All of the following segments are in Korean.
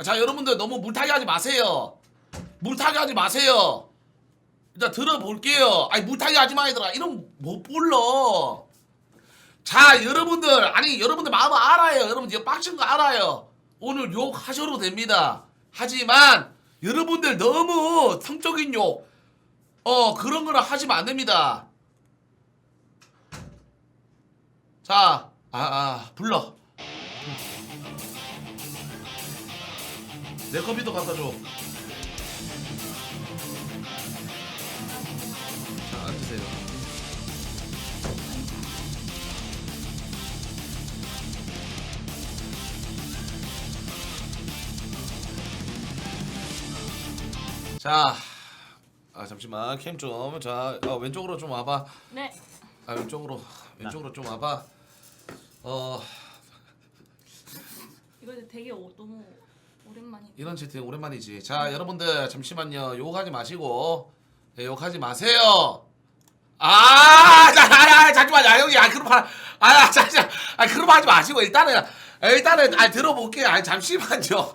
자 여러분들 너무 물타기 하지 마세요. 물타기 하지 마세요. 일단 들어볼게요. 아니 물타기 하지 마 얘들아. 이런 못 불러. 자 여러분들 아니 여러분들 마음을 알아요. 여러분들 이거 빡친 거 알아요. 오늘 욕 하셔도 됩니다. 하지만 여러분들 너무 성적인 욕 그런 거는 하시면 안 됩니다. 자 불러. 내 컴퓨터 갖다 줘. 자 앉으세요. 자, 잠시만 캠 좀. 자, 왼쪽으로 좀 와봐. 네. 왼쪽으로 좀 와봐. 이거 되게 너무 오랜만이네. 이런 채팅 오랜만이지. 자, 여러분들 잠시만요. 욕하지 마시고, 욕하지 마세요. 잠시만, 형이, 그럼 하지 마시고 일단은 들어볼게요. 잠시만요.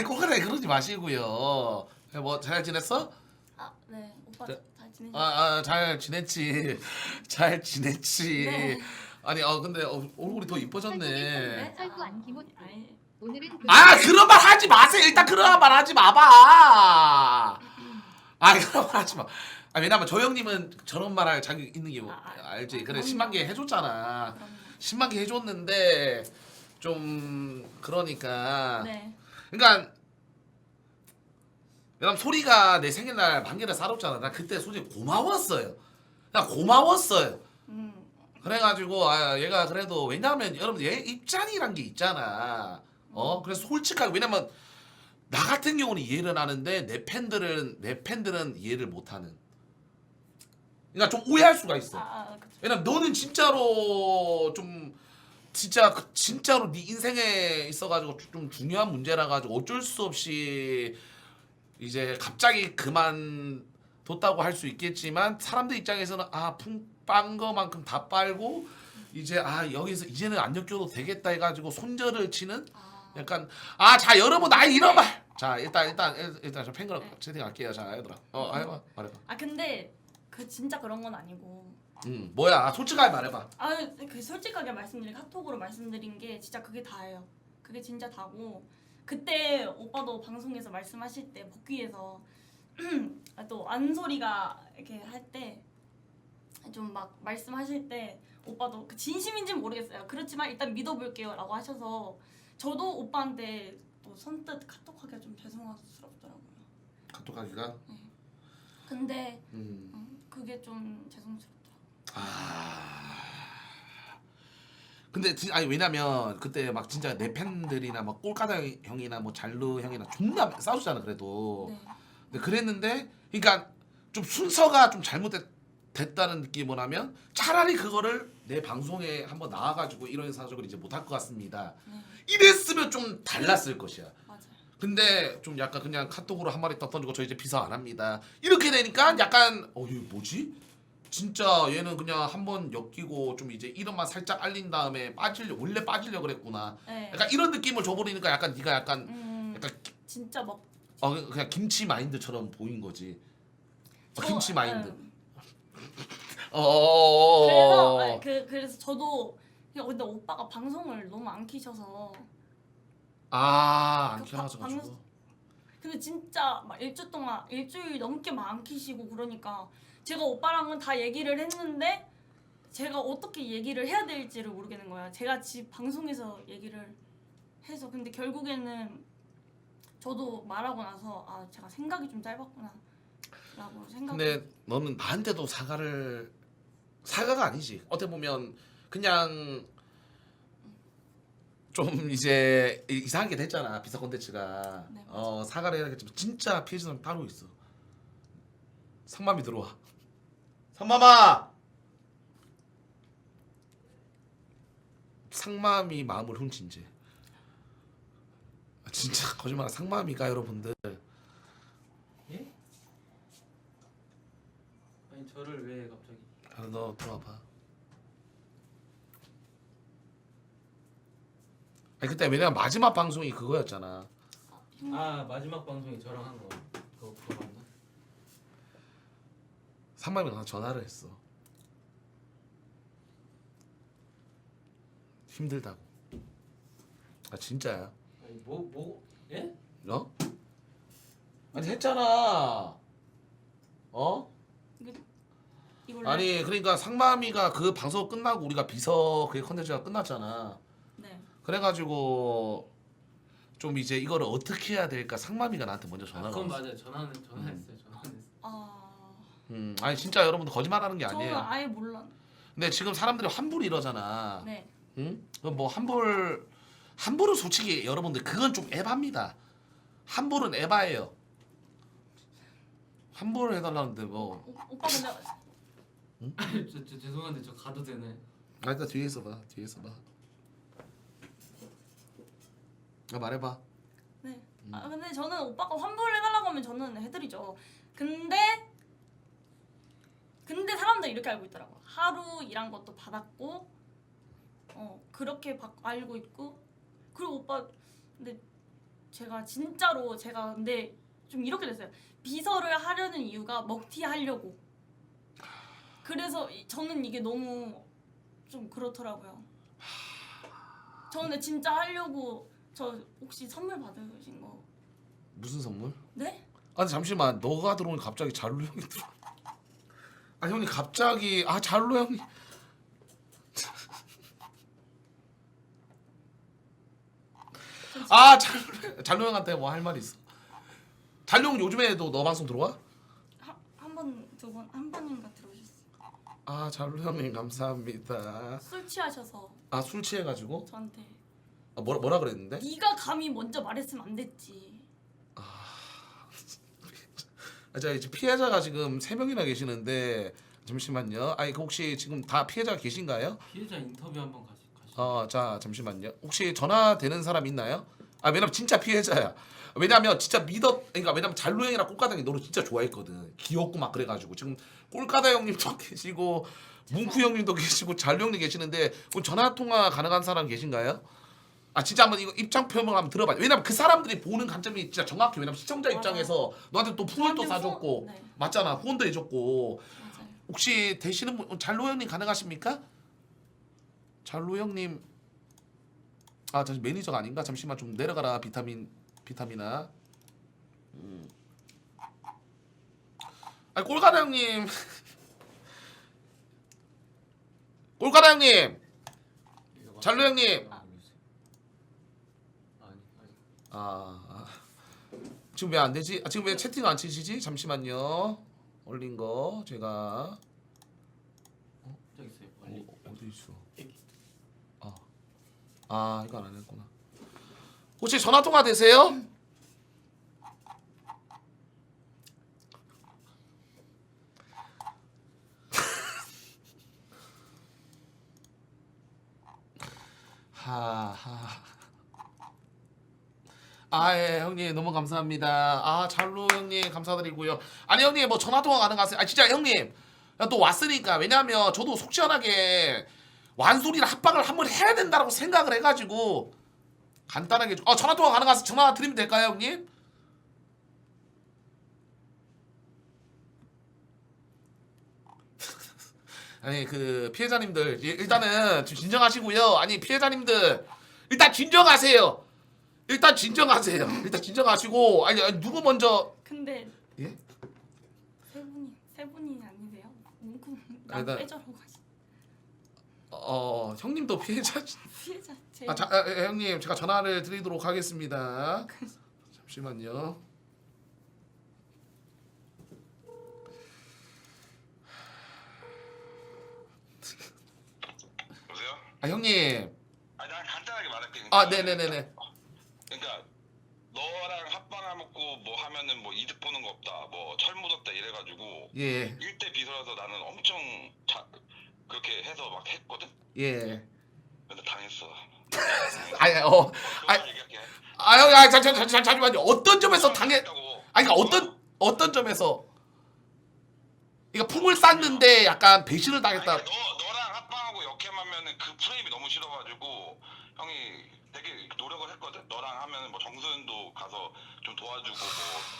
꼬그레 그러지 마시고요. 뭐 잘 지냈어? 네. 오빠 자, 잘 지내셨어요? 잘 지냈지. 잘 지냈지. 네. 아니 근데 얼굴이 더 이뻐졌네. 설구 안기못. 아니, 오늘은 그런 말 하지 마세요. 일단 그런 말 하지 마봐. 그런 말 하지 마. 왜냐면 저 형님은 저런 말 할 자격 있는 게 뭐, 알지? 그래 10만 개 해줬잖아. 그럼요. 10만 개 해줬는데 좀 그러니까. 네. 그러니까 왜냐면 소리가 내 생일날 만 개를 사줬잖아. 나 그때 솔직히 고마웠어요. 나 고마웠어요. 그래가지고 얘가 그래도 왜냐면 여러분 얘 입장이란 게 있잖아. 그래서 솔직하게 왜냐면 나 같은 경우는 이해를 하는데 내 팬들은 이해를 못하는. 그러니까 좀 오해할 수가 있어. 그쵸. 왜냐면 너는 진짜로 좀 진짜로 네 인생에 있어가지고 좀 중요한 문제라 가지고 어쩔 수 없이 이제 갑자기 그만뒀다고 할 수 있겠지만 사람들 입장에서는 빤 거만큼 다 빨고 이제 여기서 이제는 안 엮여도 되겠다 해가지고 손절을 치는 약간 자 여러분 이런 말. 자 일단 저 팬클럽 채팅할게요. 자 얘들아 해봐 말해봐. 근데 진짜 그런 건 아니고. 뭐야 솔직하게 말해봐. 솔직하게 카톡으로 말씀드린 게 진짜 그게 다예요. 그게 진짜 다고 그때 오빠도 방송에서 말씀하실 때 복귀해서 또 안소리가 이렇게 할 때 좀 막 말씀하실 때 오빠도 진심인지는 모르겠어요. 그렇지만 일단 믿어볼게요라고 하셔서 저도 오빠한테 또 선뜻 카톡하기가 좀 죄송스럽더라고요. 카톡하기가? 근데 그게 좀 죄송스럽더라고요. 근데 왜냐면 그때 막 진짜 내 팬들이나 막 꼴까다 형이나 뭐 잘루 형이나 존나 싸우잖아 그래도. 네. 근데 그랬는데 그러니까 좀 순서가 좀 잘못됐다는 느낌이 뭐냐면 차라리 그거를 내 방송에 한번 나와가지고 이런 사정을 이제 못할 것 같습니다. 네. 이랬으면 좀 달랐을 것이야. 맞아요. 근데 좀 약간 그냥 카톡으로 한 마리 딱 던지고 저 이제 비서 안 합니다. 이렇게 되니까 약간 이거 뭐지? 진짜 얘는 그냥 한번 엮이고 좀 이제 이름만 살짝 알린 다음에 원래 빠지려 그랬구나. 네. 약간 이런 느낌을 줘버리니까 약간 네가 약간 진짜 막 그냥 김치 마인드처럼 보인 거지. 김치 마인드. 그래서 저도 그냥 근데 오빠가 방송을 너무 안 키셔서 안 키워가지고. 근데 진짜 막 일주일 넘게 막 안 키시고 그러니까 제가 오빠랑은 다 얘기를 했는데 제가 어떻게 얘기를 해야 될지를 모르겠는 거야. 제가 집 방송에서 얘기를 해서 근데 결국에는 저도 말하고 나서 제가 생각이 좀 짧았구나 라고 생각. 근데 너는 나한테도 사과가 아니지. 어떻게 보면 그냥 좀 이제 이상하게 됐잖아 비서 콘텐츠가. 네, 맞아. 사과를 해야겠지만 진짜 피해자는 따로 있어. 상맘이 들어와. 상맘아. 상맘이 마음을 훔친 죄. 진짜 거짓말. 상맘이가 여러분들. 예? 아니 저를 왜 갑자기? 너 들어와봐. 그때 왜냐면 마지막 방송이 그거였잖아. 아 마지막 방송이 저랑 한 거. 그거 맞나? 상맘이 나 전화를 했어. 힘들다고. 아 진짜야. 아니 뭐 예? 어? 아니 했잖아. 어? 이걸로. 아니 그러니까 상맘이가 그 방송 끝나고 우리가 비서 그 컨텐츠가 끝났잖아. 네. 그래가지고 좀 이제 이거를 어떻게 해야 될까 상맘이가 나한테 먼저 아, 전화가 그건 왔어. 맞아요. 전화했어요. 전화했어요. 아 아니 진짜 여러분들 거짓말하는 게 저는 아니에요. 아예 몰라. 근데 지금 사람들이 환불 이러잖아. 네. 응? 그럼 뭐 환불은 솔직히 여러분들 그건 좀 에바입니다. 환불은 에바예요. 환불을 해달라는데 뭐. 오빠 근데 저 죄송한데 저 가도 되나요? 아 일단 뒤에서 봐. 뒤에서 봐. 아 말해봐. 네. 아 근데 저는 오빠가 환불해달라고 하면 저는 해드리죠. 근데 사람들 이렇게 알고 있더라고. 하루 일한 것도 받았고, 그렇게 알고 있고, 그리고 오빠 근데 제가 근데 좀 이렇게 됐어요. 비서를 하려는 이유가 먹튀 하려고. 그래서 저는 이게 너무 좀 그렇더라고요. 저 근데 진짜 하려고. 저 혹시 선물 받으신 거? 무슨 선물? 네? 아 근데 잠시만 너가 들어오니 갑자기 잘로 형이 들어. 아 형님 갑자기 잘로 형이. 잘로 형한테 뭐 할 말 있어? 잘로 형 요즘에도 너 방송 들어와? 한 번, 두 번, 한 번인가 들어오셨어요. 아 잘로 형님 감사합니다. 술 취하셔서 술 취해가지고? 저한테 뭐라 그랬는데? 네가 감히 먼저 말했으면 안 됐지. 자 이제 피해자가 지금 3명이나 계시는데 잠시만요. 아니 그 혹시 지금 다 피해자가 계신가요? 피해자 인터뷰 한번 가시죠. 자 잠시만요. 혹시 전화 되는 사람 있나요? 왜냐면 진짜 피해자야. 왜냐면 진짜 그러니까 왜냐면 잘로 형이랑 꼴까다 형이 너를 진짜 좋아했거든. 귀엽고 막 그래가지고 지금 꼴까다 형님도 계시고 뭉쿠 형님도 계시고 잘로 형님 계시는데 뭐 전화 통화 가능한 사람 계신가요? 진짜 한번 이거 입장 표명을 한번 들어봐요. 왜냐면 그 사람들이 보는 관점이 진짜 정확해. 왜냐면 시청자 맞아요. 입장에서 너한테 또 후원도 저한테 사줬고 네. 맞잖아. 후원도 해줬고. 맞아요. 혹시 되시는 분 잘로 형님 가능하십니까? 잘로 형님 잠시 매니저가 아닌가? 잠시만 좀 내려가라 비타민아. 꼴가다 형님 꼴가다 형님 잘로 형님 지금 왜 안 되지? 지금 왜 채팅 안 치시지? 잠시만요. 올린 거 제가 저기 있어요. 빨리. 어디 있어? 이거 안 했구나. 혹시 전화 통화 되세요? 예, 형님 너무 감사합니다. 잘로 형님 감사드리고요. 아니 형님 뭐 전화 통화 가능하세요? 진짜 형님 또 왔으니까 왜냐면 저도 속 시원하게 완소리랑 합방을 한번 해야 된다고 생각을 해가지고 간단하게 전화 통화 가능하세요? 전화 드리면 될까요, 형님? 아니 그 피해자님들 일단은 좀 진정하시고요. 아니 피해자님들 일단 진정하세요. 일단 진정하시고 아니 누구 먼저 근데 예? 세 분이 아니세요? 뭉크 아니, 나 빼줘라고 하시. 형님도 피해자. 피해자 제. 형님 제가 전화를 드리도록 하겠습니다. 잠시만요. 여보세요? 형님. 난 간단하게 말할게. 네네네네. 그러니까 너랑 합방하고 뭐 하면은 뭐 이득 보는 거 없다, 뭐 철 묻었다 이래가지고 예. 1대 비서라서 나는 엄청 그렇게 해서 막 했거든. 예. 근데 당했어. 형, 얘기할게. 잠시만요. 어떤 점에서 했다고. 그러니까 어떤 점에서 그러니까 품을 쌌는데 약간 배신을 당했다. 아니, 너랑 합방하고 역캠하면은 그 프레임이 너무 싫어가지고 형이 되게 노력을 했거든. 너랑 하면은 뭐 정수현도 가서 도와주고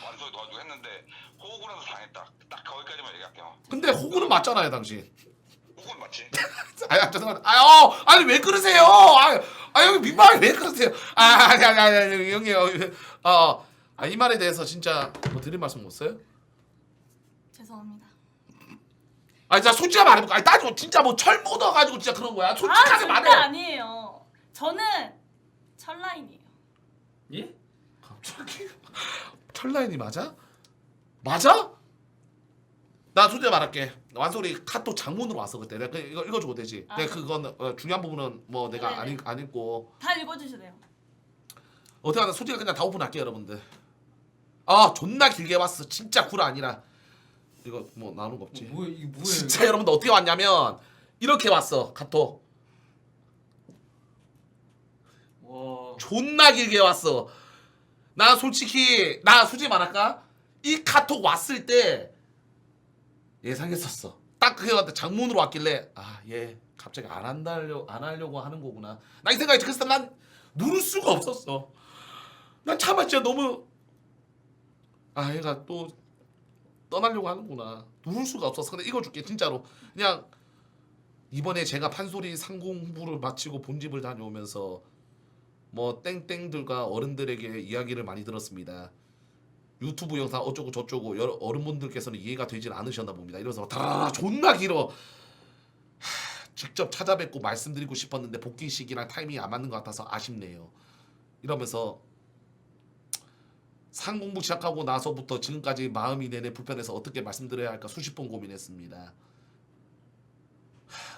뭐 완소리 도와주고 했는데 호구라서 당했다. 딱 거기까지만 얘기할게요. 근데 호구는 맞잖아요 당신. 호구는 맞지? 아 죄송합니다. 아니 왜 그러세요? 형님 민망해 왜 그러세요? 아니 형님 이 말에 대해서 진짜 뭐 드릴 말씀 없어요? 죄송합니다. 진짜 솔직하게 말해볼까? 따지고 진짜 뭐 철 묻어가지고 진짜 그런 거야? 솔직하게 절대 말해. 아니에요. 저는 철라인이에요. 예? 갑자기 철라인이 맞아? 맞아? 나 솔직히 말할게. 완소리 카톡 장문으로 왔어 그때. 내가 이거 읽어주고 되지. 아, 내가 네. 그건 중요한 부분은 뭐 내가 네네. 안 읽고 다 읽어주세요. 어떻게 하나 솔직히 그냥 다 오픈할게요 여러분들. 존나 길게 왔어. 진짜 구라 아니라 이거 뭐 나오는 거 없지. 이게 뭐예요? 진짜 여러분들 어떻게 왔냐면 이렇게 왔어 카톡. 와. 존나 길게 왔어. 나 솔직히 말할까? 이 카톡 왔을 때 예상했었어. 딱 그게 왔는데 장문으로 왔길래 얘 갑자기 안 하려고 하는 거구나. 나 이 생각이 그래서 난 누를 수가 없었어. 난 차마 진짜 너무 얘가 또 떠나려고 하는구나. 누를 수가 없었어. 근데 이거 줄게 진짜로. 그냥 이번에 제가 판소리 상공부를 마치고 본집을 다녀오면서 뭐 땡땡들과 어른들에게 이야기를 많이 들었습니다. 유튜브 영상 어쩌고 저쩌고 여러 어른분들께서는 이해가 되질 않으셨나 봅니다. 이러면서 다라라 존나 길어. 직접 찾아뵙고 말씀드리고 싶었는데 복귀 시기랑 타이밍이 안 맞는 것 같아서 아쉽네요. 이러면서 상공부 시작하고 나서부터 지금까지 마음이 내내 불편해서 어떻게 말씀드려야 할까 수십 번 고민했습니다.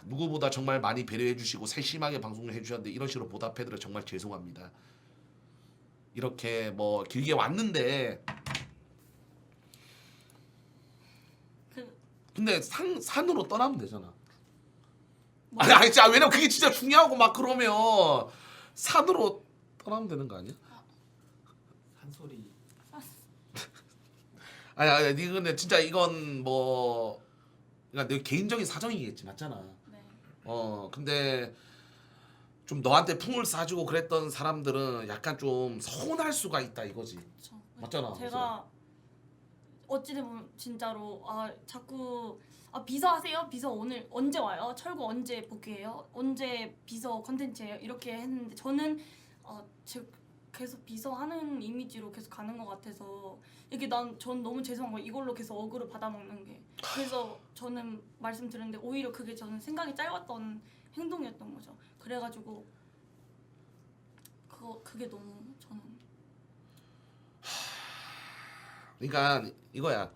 누구보다 정말 많이 배려해 주시고 세심하게 방송을 해주셨는데 이런 식으로 보답해드려 정말 죄송합니다. 이렇게 뭐 길게 왔는데 근데 산으로 떠나면 되잖아. 아니 진짜 왜냐면 그게 진짜 중요하고 막 그러면 산으로 떠나면 되는 거 아니야? 산소리. 아니 니 근데 진짜 이건 뭐 그러니까 내 개인적인 사정이겠지 맞잖아. 네. 근데 좀 너한테 풍을 쏴주고 그랬던 사람들은 약간 좀 서운할 수가 있다 이거지. 그쵸. 맞잖아. 제가 어찌되면 진짜로 자꾸 비서 하세요? 비서 오늘 언제 와요? 철구 언제 복귀해요? 언제 비서 컨텐츠예요? 이렇게 했는데 저는 계속 비서 하는 이미지로 계속 가는 것 같아서 이게 전 너무 죄송한 거예요. 이걸로 계속 어그로 받아먹는 게. 그래서 저는 말씀드렸는데 오히려 그게 저는 생각이 짧았던 행동이었던 거죠. 그래가지고 그게 너무 저는 그러니까 이거야.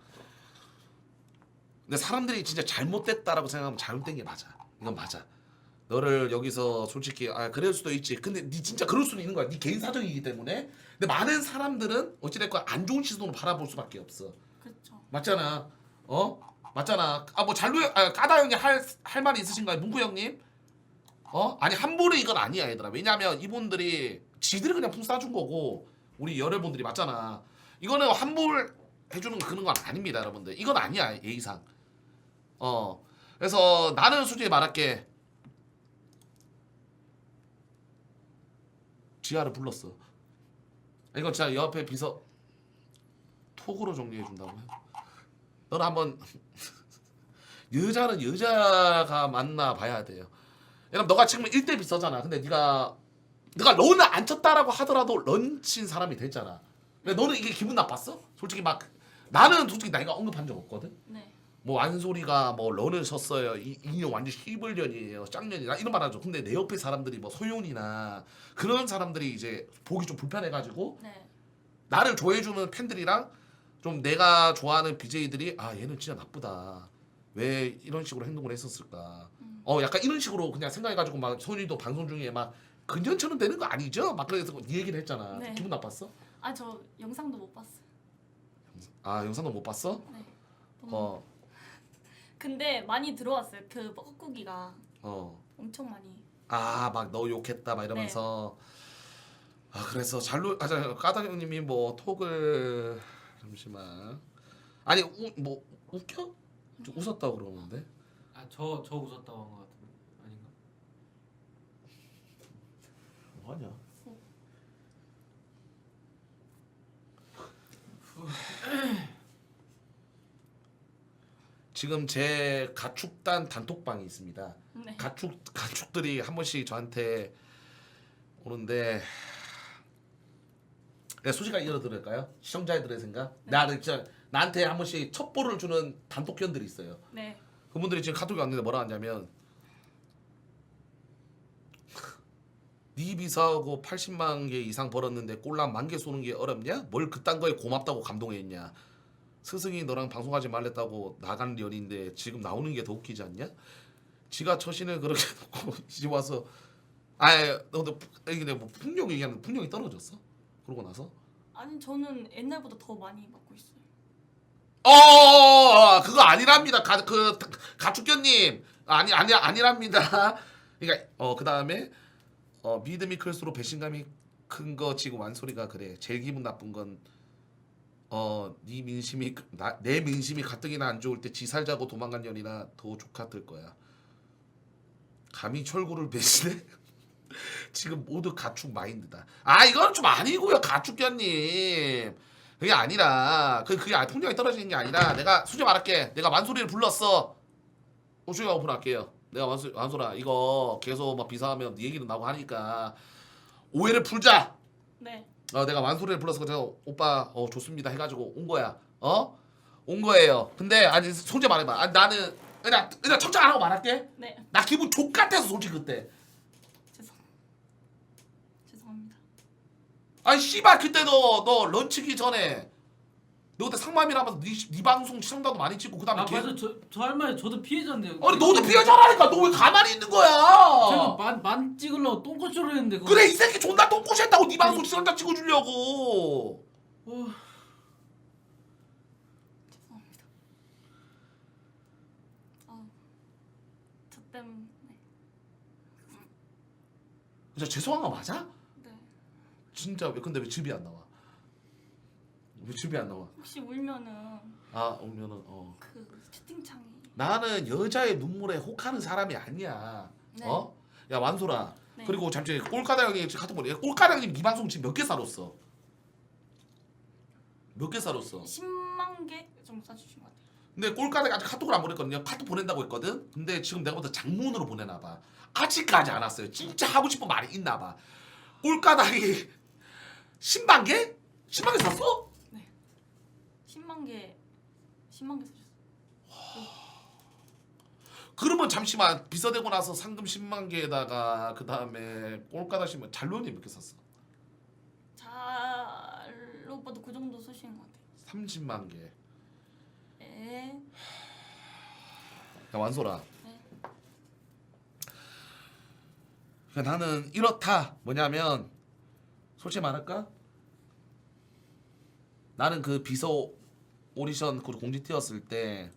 근데 사람들이 진짜 잘못됐다라고 생각하면 잘못된 게 맞아. 이건 맞아. 너를 여기서 솔직히 그럴 수도 있지. 근데 니 진짜 그럴 수도 있는 거야. 네 개인 사정이기 때문에. 근데 많은 사람들은 어찌됐건 안 좋은 시선으로 바라볼 수밖에 없어. 그렇죠. 맞잖아. 맞잖아. 뭐 까다 형님 할 말이 있으신가요? 문구 형님? 아니 함부로 이건 아니야 얘들아. 왜냐면 이분들이 지들이 그냥 풍 쏴준 거고 우리 열혈분들이 맞잖아. 이거는 함부로 해주는 그런 건 아닙니다 여러분들. 이건 아니야 예의상. 그래서 나는 솔직히 말할게. 지하를 불렀어. 이건 진짜 옆에 비서 톡으로 정리해 준다고요? 너는 한번 여자는 여자가 만나 봐야 돼요. 왜냐면 너가 지금 1대 비서잖아. 근데 네가 런을 안 쳤다라고 하더라도 런 친 사람이 됐잖아. 근데 너는 이게 기분 나빴어? 솔직히 막 나는 솔직히 내가 언급한 적 없거든. 네. 뭐 완소리가 뭐 런을 쳤어요. 인형 완전 시벌년이에요. 짱년이다 이런 말 하죠. 근데 내 옆에 사람들이 뭐 소윤이나 그런 사람들이 이제 보기 좀 불편해가지고 네. 나를 좋아해주는 팬들이랑 좀 내가 좋아하는 BJ들이 얘는 진짜 나쁘다. 왜 이런 식으로 행동을 했었을까? 약간 이런 식으로 그냥 생각해가지고 막 소윤이도 방송 중에 막 근전처럼 되는 거 아니죠? 막 그래서 네 얘기를 했잖아. 네. 기분 나빴어? 저 영상도 못 봤어요. 영상도 못 봤어? 네. 근데 많이 들어왔어요. 그 뻐꾸기가 엄청 많이. 막 너 욕했다 막 이러면서 그래서 까다 형님이 뭐 톡을 잠시만 아니 뭐 웃겨? 좀 웃었다고 그러는데 저 웃었다고 한 것 같은데 아닌가? 뭐하냐? 지금 제 가축단 단톡방이 있습니다. 네. 가축들이 한 번씩 저한테 오는데 내가 솔직하게 열어드릴까요? 시청자들의 생각? 네. 나한테 한 번씩 첩보를 주는 단톡견들이 있어요. 네. 그분들이 지금 카톡이 왔는데 뭐라 하냐면 네 비서하고 80만 개 이상 벌었는데 꼴랑 10,000개 쏘는 게 어렵냐? 뭘 그딴 거에 고맙다고 감동했냐? 스승이 너랑 방송하지 말랬다고 나간 년인데 지금 나오는 게 더 웃기지 않냐? 지가 처신을 그렇게 놓고 이제 와서 너도 이게 뭐 풍력 얘기하는 풍력이 떨어졌어? 그러고 나서 아니 저는 옛날보다 더 많이 받고 있어요. 그거 아니랍니다. 가축견님 아니랍니다. 그러니까 그 다음에 믿음이 클수록 배신감이 큰 거 지금 완소리가 그래. 제일 기분 나쁜 건 네 민심이 내 민심이 가뜩이나 안 좋을 때 지살자고 도망간 년이나 더 족같을 거야. 감히 철구를 배신해? 지금 모두 가축 마인드다. 이건 좀 아니고요, 가축견님. 그게 아니라 그게 풍경이 떨어지는 게 아니라 내가 솔직히 말할게. 내가 만소리를 불렀어. 오슈가 오픈할게요. 내가 만소라 이거 계속 막 비상하면 네 얘기도 나고 하니까 오해를 풀자. 네. 내가 만소리를 불러서 제가 오빠 좋습니다 해가지고 온 거야. 온 거예요. 근데 아니 솔직히 말해봐. 나는 그냥 청장 안 하고 말할게. 네. 나 기분 족같아서 솔직히 그때. 죄송합니다. 아니 씨발 그때 너 런치기 전에 너 그때 상맘이라면서 네 방송 시청자도 많이 찍고 그다음에 맞아. 저 할 말에 저도 피해자인데요. 아니 너도 피해자라니까. 너 왜 가만히 있는 거야? 제가 만 찍으려고 똥꼬쇼를 했는데 그거. 그래 이 새끼 존나 똥꼬시했다고 네 방송 시청자 찍어주려고. 죄송합니다. 저 때문에. 진짜 죄송한 거 맞아? 네. 진짜 근데 왜 집이 안 나와? 왜 집이 안 나와? 혹시 울면은 오면은 그 채팅창이. 나는 여자의 눈물에 혹하는 사람이 아니야. 네. 야 완소라. 네. 그리고 잠시 꼴까다 형님 카톡 보내. 꼴까다 형님 이 방송 지금 몇 개 사줬어? 몇 개 사줬어? 10만 개 정도 사주신 것 같아요. 근데 꼴까다가 아직 카톡을 안 보냈거든요. 카톡 보낸다고 했거든. 근데 지금 내가 보다 장문으로 보내나 봐. 아직까지 안 왔어요. 진짜 하고 싶은 말이 있나 봐. 꼴까닥이 10만 개? 10만 개 샀어? 네. 10만 개 사주셨어요. 그러면 잠시만 비서되고 나서 상금 10만 개에다가 그 다음에 꼴까닥 10만 잘로니 몇 개 샀어? 잘 오빠도 그 정도 쓰시는 것 같아요. 30만 개. 네. 야 완소라. 네. 그러니까 나는 이렇다. 뭐냐면 솔직히 말할까? 나는 그 비서 오디션 그 공지 띄웠을 때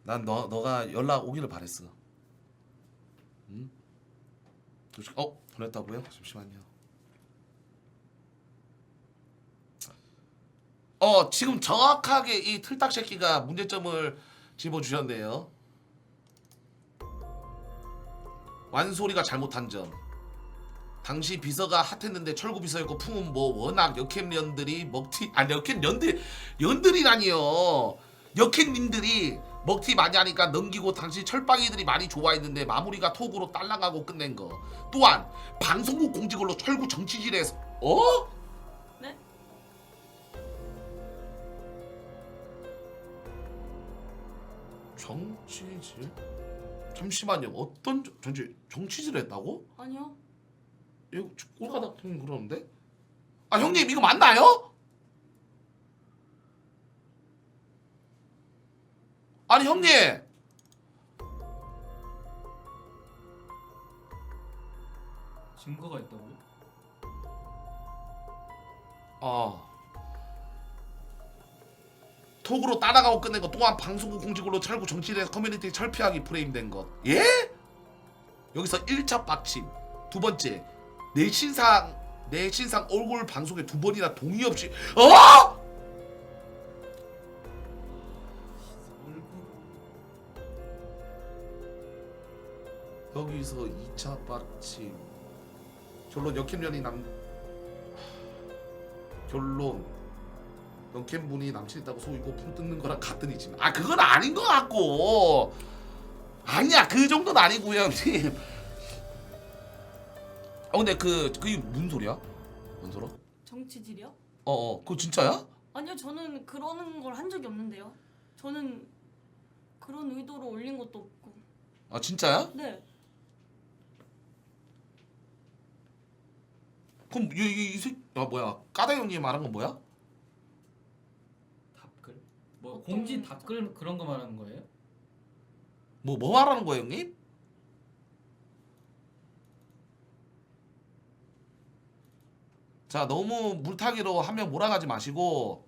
난 너가 연락 오기를 바랬어. 응? 보냈다고요? 잠시만요. 지금 정확하게 이 틀딱 새끼가 문제점을 집어주셨네요. 완소리가 잘못한 점. 당시 비서가 핫했는데 철구 비서였고 풍은 뭐 워낙 역캠년들이 연들이라니요. 역캠님들이 먹튀 많이 하니까 넘기고 당시 철빵이들이 많이 좋아했는데 마무리가 톡으로 딸랑하고 끝낸 거. 또한 방송국 공직으로 철구 정치질에서 네? 정치질? 잠시만요. 어떤 정치질 했다고? 아니요. 이거 꼴가닥 형님 그러는데? 형님 이거 맞나요? 아니 형님 증거가 있다고요? 톡으로 따라가고 끝낸 거 또한 방송국 공직으로 철구 정치인에서 커뮤니티 철폐하기 프레임된 것. 예? 여기서 1차 빡침. 두 번째 내 신상 얼굴 방송에 2번이나 동의 없이 여기서 2차 빡침. 결론 역캠년이 결론 영캠 분이 남친 있다고 속이고 풀 뜯는 거랑 같은 이치면 아 그건 아닌 것 같고 아니야 그 정도는 아니고요 형님. 근데 그게 무슨 소리야? 뭔 소리? 정치질이요? 그거 진짜야? 아니요, 저는 그러는 걸 한 적이 없는데요. 저는 그런 의도로 올린 것도 없고. 아 진짜야? 네. 그럼 뭐야 까다 형님 말한 건 뭐야? 답글? 뭐 어떤 공지 답글 그런 거 말하는 거예요? 뭐 말하는 거예요 형님? 자 너무 물타기로 한 명 몰아가지 마시고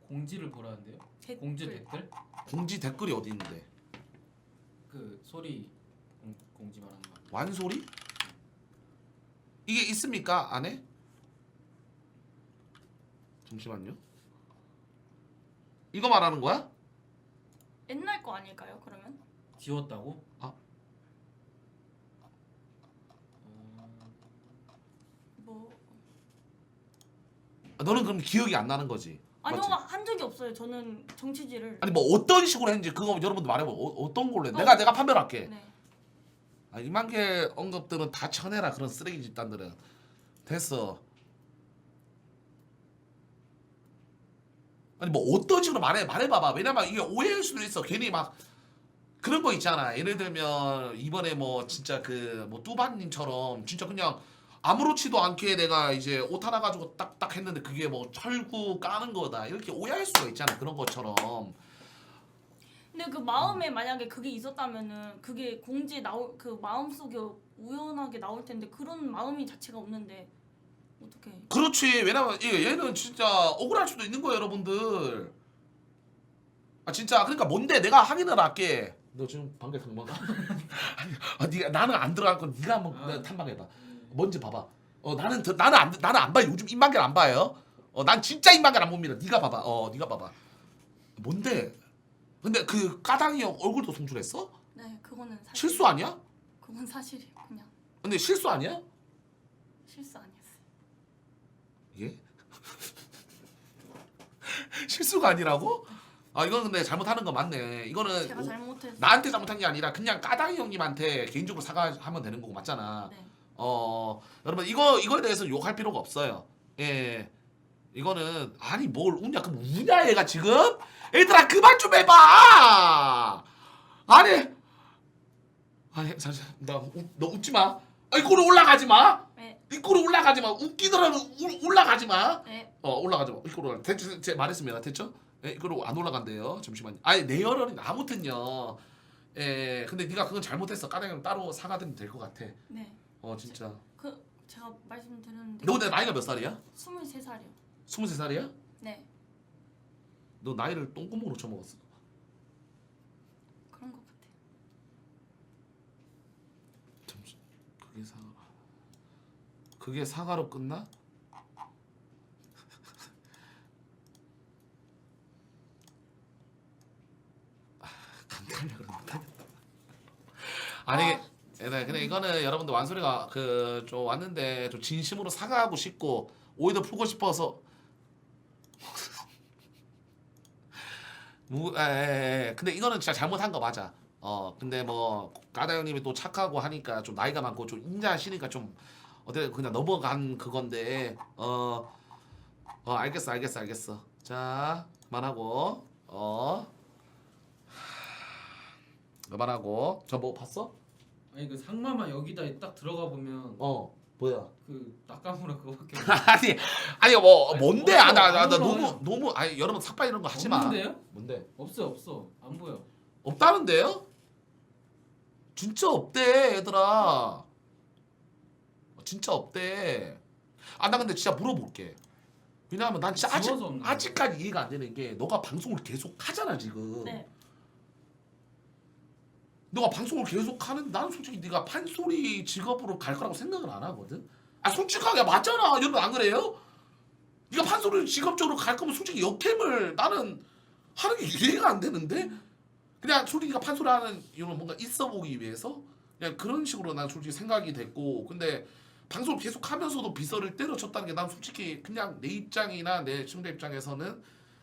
공지를 보라는데요? 댓글. 공지 댓글? 공지 댓글이 어디 있는데 그 소리 공지 말하는 거. 완소리? 이게 있습니까 안에? 잠시만요 이거 말하는 거야? 옛날 거 아닐까요? 그러면? 지웠다고? 아. 뭐 너는 그럼 기억이 안 나는 거지? 아니요, 맞지? 한 적이 없어요. 저는 정치질을. 아니 뭐 어떤 식으로 했는지 그거 여러분들 말해봐 어떤 걸로 해? 내가 판별할게 네. 아, 2만 개 언급들은 다 쳐내라 그런 쓰레기 집단들은 됐어 아니 뭐 어떤 식으로 말해봐봐 왜냐면 이게 오해일 수도 있어 괜히 막 그런 거 있잖아 예를 들면 이번에 뭐 진짜 그 뭐 뚜바님처럼 진짜 그냥 아무렇지도 않게 내가 이제 옷 하나 가지고 딱딱 했는데 그게 뭐 철구 까는 거다 이렇게 오해할 수가 있잖아 그런 것처럼 근데 그 마음에 만약에 그게 있었다면은 그게 공지에 나올 그 마음 속에 우연하게 나올 텐데 그런 마음이 자체가 없는데 어떻게? 그렇지 왜냐면 얘는 진짜 억울할 수도 있는 거예요 여러분들 아 진짜 그러니까 뭔데 내가 확인을 할게 너 지금 방개 당번가? 네가 나는 안 들어갈 건 네가 한번 탐방해봐 뭔지 봐봐 나는 안 봐요 요즘 인방개를 안 봐요 난 진짜 인방개를 안 봅니다 네가 봐봐 네가 봐봐 뭔데 근데 그 까당이 형 얼굴도 송출했어? 네, 그거는 사실. 실수 아니야? 그건 사실이에요. 그냥 근데 실수 아니야? 실수 아니었어요. 예? 실수가 아니라고? 아 이건 근데 잘못하는 거 맞네. 이거는 제가 잘못했어요. 나한테 잘못한 게 아니라 그냥 까다이 형님한테 개인적으로 사과하면 되는 거고 맞잖아. 네. 여러분 이거에 대해서 욕할 필요가 없어요. 예. 이거는 아니 뭘 웃냐 그럼 우냐 얘가 지금? 얘들아 그만 좀 해봐. 아니 잠시 너 웃지 마. 이거로 올라가지 마. 네. 이거로 올라가지 마. 웃기더라도 올라가지 마. 네. 올라가지 마. 이거로 대충 제가 말했습니다. 됐죠? 예, 이거로 안 올라간대요. 잠시만요. 아니 내열은 아무튼요. 예, 근데 네가 그건 잘못했어. 까당이랑 따로 사과드리면 될 것 같아. 네. 진짜. 제가 말씀드렸는데. 너 근데 나이가 몇 살이야? 23살이요. 23살이야? 네. 너 나이를 똥구멍으로 쳐먹었어. 그런 것 같아요. 잠시. 그게 사과로 끝나? 감탄력을 못하겠다. 아니 근데 이거는 여러분들 완소리가 좀 왔는데 좀 진심으로 사과하고 싶고 오해도 풀고 싶어서 근데 이거는 진짜 잘못한 거 맞아. 근데 뭐 까다 형님이 또 착하고 하니까 좀 나이가 많고 좀 인자하시니까 좀 어떻게 그냥 넘어간 그건데 알겠어. 자 그만하고 그만하고 저 뭐 봤어? 아니 그 상마마 여기다 딱 들어가 보면 뭐야? 그 낙가무라 그거밖에 아니 뭐 아니, 뭔데? 없어, 나 안 너무 아니 여러분 삭발 이런 거 하지 마. 없는데요? 뭔데? 없어 안 보여. 없다는데요? 진짜 없대 얘들아. 진짜 없대. 나 근데 진짜 물어볼게. 왜냐하면 난 진짜 지워서 없는 거야. 아직까지 이해가 안 되는 게 너가 방송을 계속 하잖아 지금. 네. 너가 방송을 계속 하는데 나는 솔직히 네가 판소리 직업으로 갈 거라고 생각을 안 하거든. 솔직하게 맞잖아. 여러분 안 그래요? 네가 판소리 직업적으로 갈 거면 솔직히 역캠을 나는 하는 게 이해가 안 되는데 그냥 솔직히 네가 판소리 하는 이유는 뭔가 있어 보기 위해서 그냥 그런 식으로 난 솔직히 생각이 됐고 근데 방송 계속 하면서도 비서를 때려쳤다는 게 난 솔직히 그냥 내 입장이나 내 시청자 입장에서는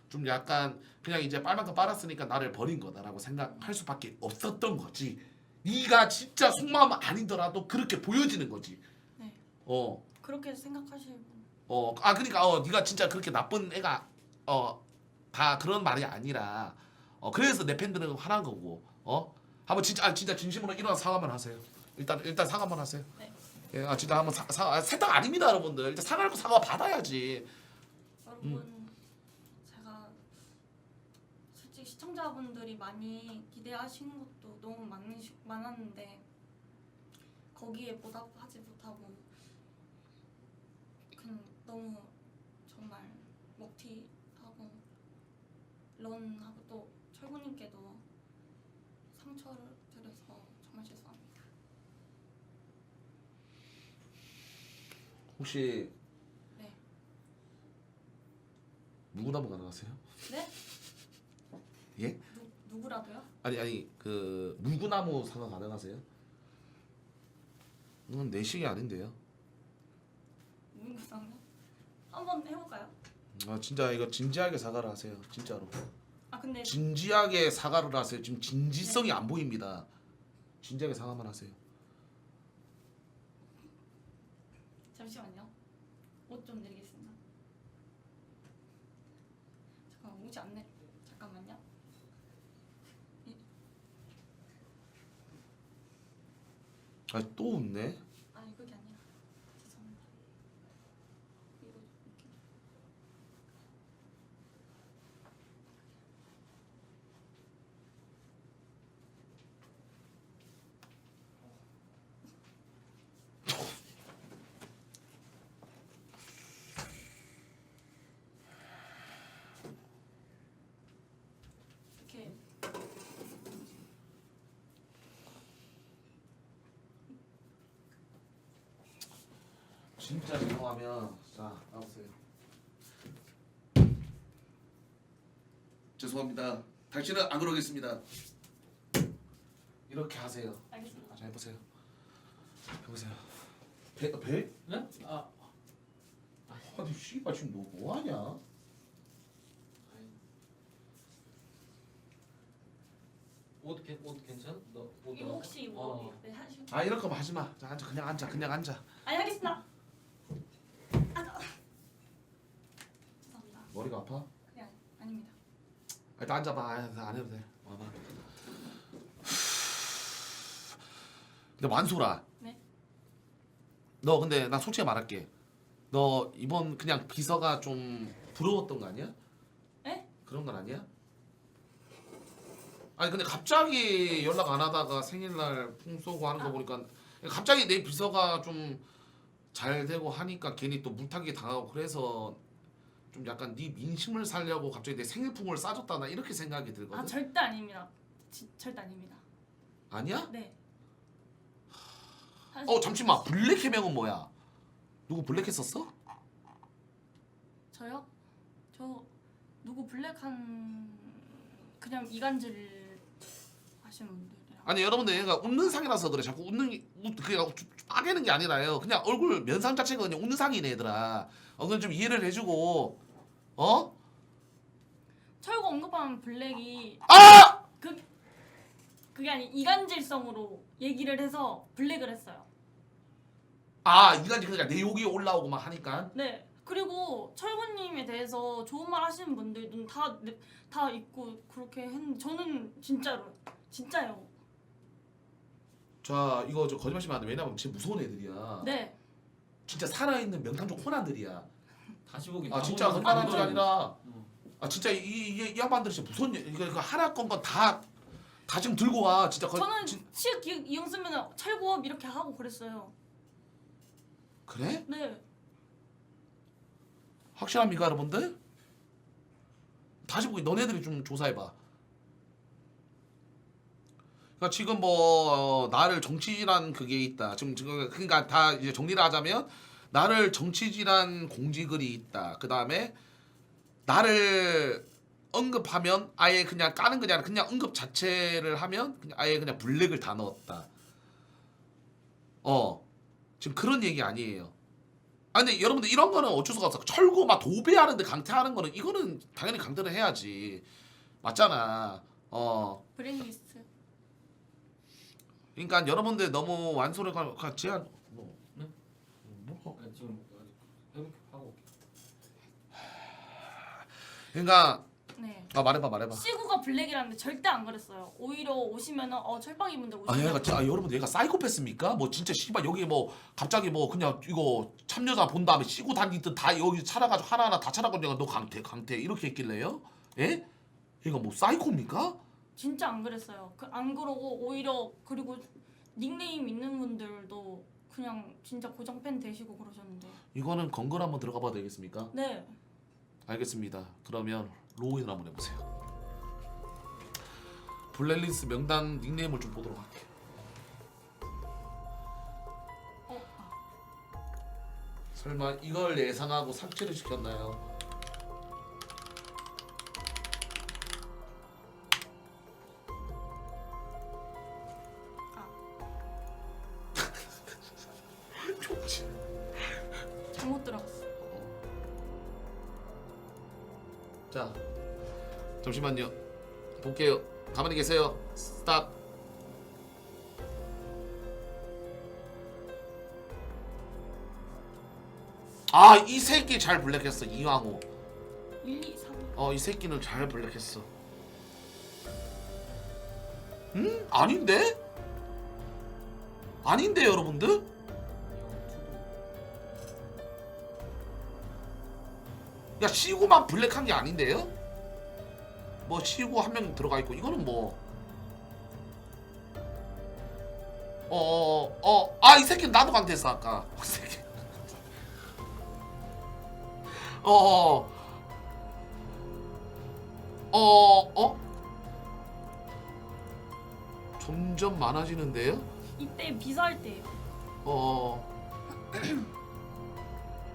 좀 약간 그냥 이제 빨만큼 빨았으니까 나를 버린 거다라고 생각할 수밖에 없었던 거지. 네가 진짜 속마음 아니더라도 그렇게 보여지는 거지. 네. 어. 그렇게 생각하시는 분. 그러니까 네가 진짜 그렇게 나쁜 애가 다 그런 말이 아니라 그래서 내 팬들은 화난 거고 한번 진짜 진심으로 일어나서 사과만 하세요. 일단 사과만 하세요. 네. 예, 진짜 한번 세탁 아닙니다, 여러분들. 일단 사과할 거 사과 받아야지. 여러분 제가 솔직히 시청자분들이 많이 기대하시는 것도 너무 많았는데 거기에 보답하지 못하고 그냥 너무 정말 먹튀하고 런하고 또 철구님께도 상처를 드려서 정말 죄송합니다. 혹시 네. 누구나무 가능하세요? 네? 예? 누구라도요? 아니 그 물구나무 사과 가능하세요? 이건 내식이 아닌데요. 누구상요? 한번 해볼까요? 진짜 이거 진지하게 사과를 하세요. 진짜로. 아 근데 진지하게 사과를 하세요. 지금 진지성이 안 보입니다. 진지하게 사과만 하세요. 잠시만요. 옷 좀 내리겠습니다. 잠깐만 옷이 안 내. 잠깐만요. 또 웃네. 아니 그게 아니라 죄송합니다. 이거 이렇게. 이렇게 진짜 죄송하면 자 나오세요. 죄송합니다. 다시는 안 그러겠습니다. 이렇게 하세요. 알겠습니다. 자 해보세요. 해보세요. 배? 네? 아 아니 씨발 지금 너 뭐하냐? 아니. 옷 괜찮? 너옷 이거 혹시 뭐 네, 하시? 이런 거 하지 마. 자 앉아 그냥 앉아. 아니 하겠습니다. 죄송합니다. 머리가 아파? 그냥 아닙니다. 일단 앉아봐. 안 해도 돼. 와봐. 근데 완소라. 네. 너 근데 나 솔직히 말할게. 너 이번 그냥 비서가 좀 부러웠던 거 아니야? 에? 그런 건 아니야? 아니 근데 갑자기 연락 안 하다가 생일날 풍 쏘고 하는 거 보니까 갑자기 내 비서가 좀 잘 되고 하니까 괜히 또 물타기 당하고 그래서 좀 약간 네 민심을 살려고 갑자기 내 생일풍을 싸줬다 나 이렇게 생각이 들거든. 아 절대 아닙니다. 절대 아닙니다. 아니야? 네. 잠시만 블랙 해명은 뭐야? 누구 블랙 했었어? 저요? 저 누구 블랙한 그냥 이간질 하시는 분들이랑 아니 여러분들 얘가 웃는 상이라서 그래. 자꾸 그냥 빠개는 게 아니라요. 그냥 얼굴 면상 자체가 그냥 웃는 상이네 얘들아. 그건 좀 이해를 해주고 철구 언급한 블랙이 아! 그게 아니 이간질성으로 얘기를 해서 블랙을 했어요. 이간지 그러니까 내 욕이 올라오고 막 하니까. 네. 그리고 철구님에 대해서 좋은 말 하시는 분들도 다 있고 그렇게 했는데 저는 진짜요. 자 이거 저 거짓말치면 안 돼. 왜냐면 진짜 무서운 애들이야. 네. 진짜 살아있는 명탐정 코난들이야. 다시 보기. 진짜 거짓말하는 게 아니라 어. 진짜 이 양반들 진짜 무서운 이거 하나 건건 다 지금 들고 와. 진짜 저는 치읓 기억 이용 쓰면 철구업 이렇게 하고 그랬어요. 그래? 네. 확실합니까 여러분들? 다시 보기 너네들이 좀 조사해봐. 그러니까 지금 뭐 나를 정치질한 그게 있다. 지금 그러니까 다 이제 정리를 하자면 나를 정치질한 공지글이 있다. 그 다음에 나를 언급하면 아예 그냥 까는 게 아니라 그냥 언급 자체를 하면 그냥 아예 그냥 블랙을 다 넣었다. 지금 그런 얘기 아니에요. 아 근데 여러분들 이런 거는 어쩔 수가 없어. 철구 막 도배하는데 강퇴하는 거는 이거는 당연히 강퇴를 해야지. 맞잖아. 블랙리스트. 그러니까 여러분들 너무 완소를 제한 뭐 네? 뭐? 아, 지금 회복하고 올게요. 그러니까 네. 말해봐. 시구가 블랙이라는데 절대 안 그랬어요. 오히려 오시면은 철빵이 분들 아 오시면 여러분 얘가 사이코패스입니까? 뭐 진짜 씨발 여기 뭐 갑자기 뭐 그냥 이거 참여자 본 다음에 씌고 다니듯 다 여기 찾아가지고 하나하나 다 찾아가지고 너 강퇴 이렇게 했길래요? 예? 얘가 뭐 사이코입니까? 진짜 안 그랬어요. 안 그러고 오히려 그리고 닉네임 있는 분들도 그냥 진짜 고정 팬 되시고 그러셨는데. 이거는 건걸 한번 들어가 봐도 되겠습니까? 네. 알겠습니다. 그러면 로그인을 한번 해보세요. 블랙리스트 명단 닉네임을 좀 보도록 할게요. 설마 이걸 예상하고 삭제를 시켰나요? 좋지. 잘못 들어갔어. 자, 잠시만요. 볼게요. 가만히 계세요. 스탑. 아, 이 새끼 잘 블랙했어. 이왕호. 1, 2, 3. 이 새끼는 잘 블랙했어. 아닌데? 아닌데 여러분들? 야 시구만 블랙한 게 아닌데요? 뭐 시구 한 명 들어가 있고 이거는 뭐 이 새끼 나도 강퇴했어 아까. 이 새끼. 점점 많아지는데요? 이때 비서할 때예요.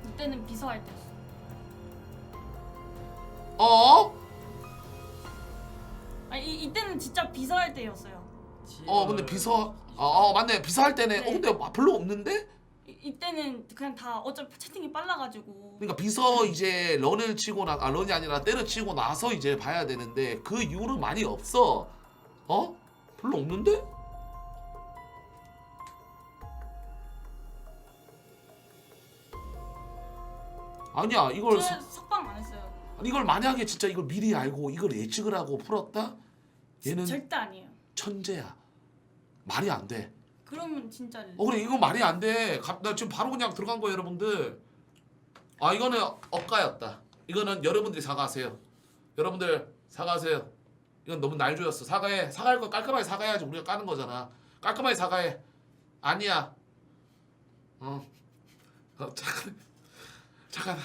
이때는 비서할 때였어. 아니 이때는 진짜 비서할 때였어요. 근데 비서 맞네. 비서할 때는 네. 근데 별로 없는데? 이때는 그냥 다 어차피 채팅이 빨라가지고. 그러니까 비서 이제 런을 치고 런이 아니라 때를 치고 나서 이제 봐야 되는데 그 이후로 많이 없어. 별로 없는데? 아니야 이걸 저 석방 안 했어요. 이걸 만약에 진짜 이걸 미리 알고 이걸 예측을 하고 풀었다? 얘는 절대 아니에요. 천재야. 말이 안 돼. 그러면 진짜. 그래 이거 말이 안 돼. 나 지금 바로 그냥 들어간 거예요 여러분들. 이거는 억가였다. 이거는 여러분들이 사과하세요. 여러분들 사과하세요. 이건 너무 날조였어. 사과해. 사과할 거 깔끔하게 사과해야지 우리가 까는 거잖아. 깔끔하게 사과해. 아니야. 착하다.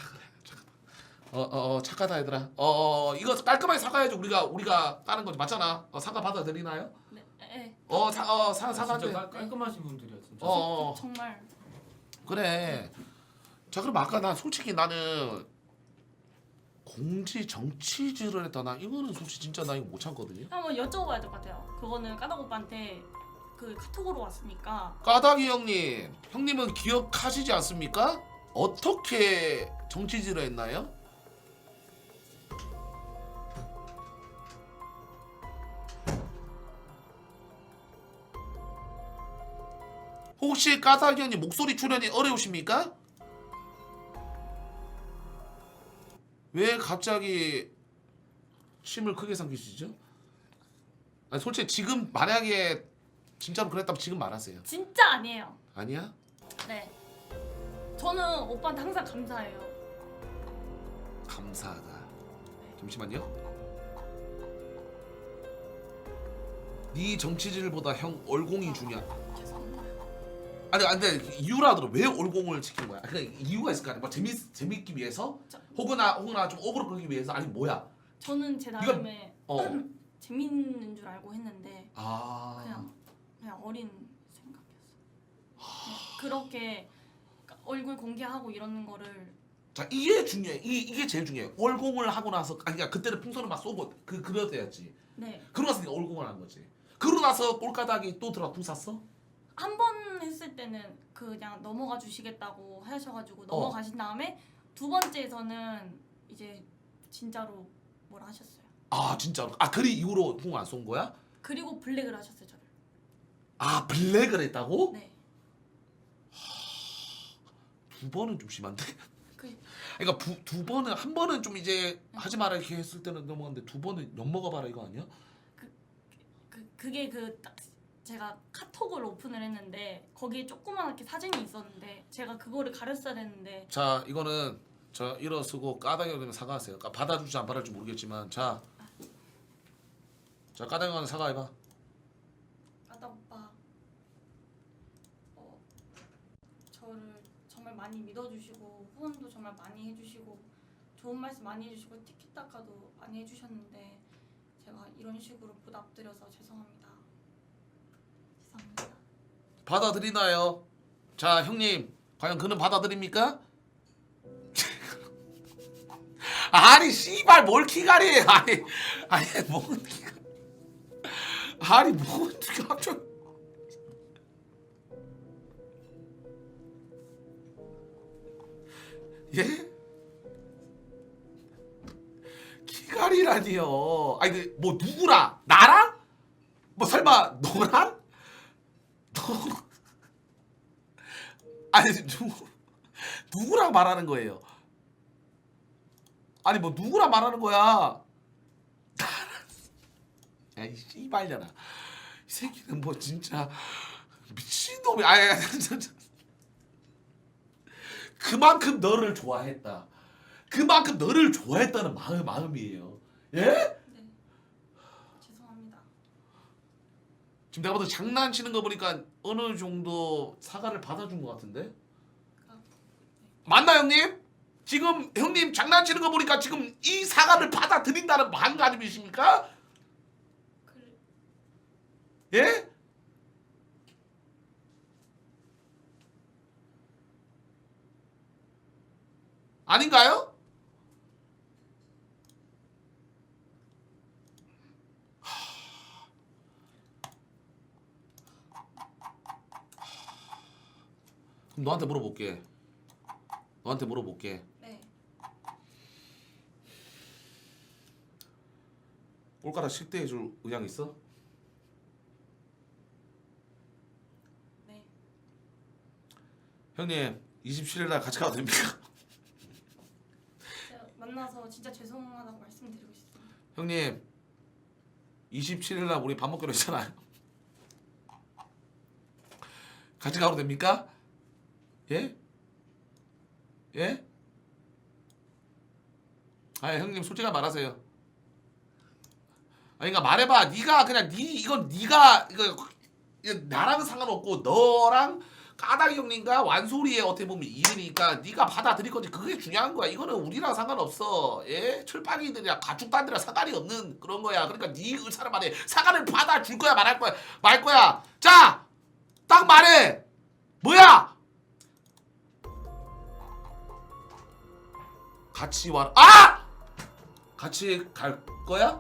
착하다 얘들아. 이거 깔끔하게 사과해야지 우리가 까는 거지 맞잖아. 사과 받아들이나요? 네. 네. 사과한대. 진짜 깔끔하신 분들이야 진짜. 정말. 그래. 자 그럼 아까 난 솔직히 나는 공지 정치질을 했다. 나 이거는 솔직히 진짜 나 이거 못 참거든요. 한번 여쭤봐야 될 것 같아요. 그거는 까닭 오빠한테 그 카톡으로 왔으니까. 까닭이 형님은 기억하시지 않습니까? 어떻게 정치질을 했나요? 혹시 까닭이 형님 목소리 출연이 어려우십니까? 왜 갑자기 침을 크게 삼키시죠? 아니 솔직히 지금 만약에 진짜로 그랬다면 지금 말하세요. 진짜 아니에요. 아니야? 네. 저는 오빠한테 항상 감사해요. 감사하다. 잠시만요. 네 정치질보다 형 얼공이 중요한. 죄송합니다. 아니 근데 이유라더라. 왜 얼공을 시킨 거야? 그냥 이유가 있을 거 아니야. 뭐 재밌기 위해서? 혹은나 좀 어그로 끌기 위해서? 아니 뭐야? 저는 제 나름의 어. 재밌는 줄 알고 했는데 아. 그냥 어린 생각이었어. 그렇게 얼굴 공개하고 이러는 거를. 자 이게 중요해. 이게 제일 중요해. 얼공을 하고 나서 그러니까 그때는 풍선을 막 쏘고 그래야지. 네. 그러고 나서 네가 얼공을 한 거지. 그러고 나서 꼴가닥이 또 들어가 궁 쐈어? 한 번 했을 때는 그냥 넘어가 주시겠다고 하셔가지고 넘어가신 다음에 두 번째에서는 이제 진짜로 뭐라 하셨어요. 아 진짜로? 아 그리 이후로 흉 안 쏜 거야? 그리고 블랙을 하셨어요 저를. 아 블랙을 했다고? 네. 두 번은 좀 심한데? 그 그러니까 두 번은 한 번은 좀 이제 하지 마라 이렇게 했을 때는 넘어갔는데 두 번은 엿먹어 봐라 이거 아니야? 그게 딱 제가 카톡을 오픈을 했는데 거기에 조그맣게 사진이 있었는데 제가 그거를 가렸어야 됐는데 자 이거는 자 일어서고 까닭이 되면 사과하세요. 받아줄지 안 받아줄지 모르겠지만 자 까닭이 되면 사과해봐. 까딱 오빠 저를 정말 많이 믿어주시고 후원도 정말 많이 해주시고 좋은 말씀 많이 해주시고 티키타카도 많이 해주셨는데 제가 이런 식으로 부담드려서 죄송합니다. 죄송합니다. 받아들이나요? 자 형님 과연 그는 받아들입니까? 아니 씨발 뭘 키가리 아니 뭔 키가 아니 뭔 갑자기 예? 키가리라니요. 아니 뭐 누구랑 나랑? 뭐 설마 너랑? 너 아니 누구랑 말하는 거예요? 아니 뭐 누구랑 말하는 거야? 야이 씨발년아 이 새끼는 뭐 진짜 미친놈이 아야 그만큼 너를 좋아했다. 그만큼 너를 좋아했다는 마음이에요. 예? 네. 죄송합니다. 지금 내가 봐도 장난치는 거 보니까 어느 정도 사과를 받아준 것 같은데? 맞나 형님? 지금 형님 장난치는 거 보니까 지금 이 사과를 받아들인다는 마음가짐이십니까? 예? 아닌가요? 그럼 너한테 물어볼게. 네. 꼴가락 식대해줄 의향 있어? 네. 형님 27일날 같이 가도 됩니까? 제가 만나서 진짜 죄송하다고 말씀드리고 싶습니다. 형님 27일날 우리 밥 먹기로 했잖아요. 같이 가도 됩니까? 예? 예? 아니 형님 솔직하게 말하세요. 아니 그러니까 말해봐. 네가 그냥 이건 네가 이거 나랑은 상관없고 너랑 까닭이 형님과 완소리의 어떻게 보면 일이니까 네가 받아들일 건지 그게 중요한 거야. 이거는 우리랑 상관없어. 예? 철빵이들이랑 가축단들이랑 상관이 없는 그런 거야. 그러니까 네 의사를 말해. 사과를 받아줄 거야 말할 거야 말 거야. 자, 딱 말해. 뭐야? 같이 와라. 아! 같이 갈 거야?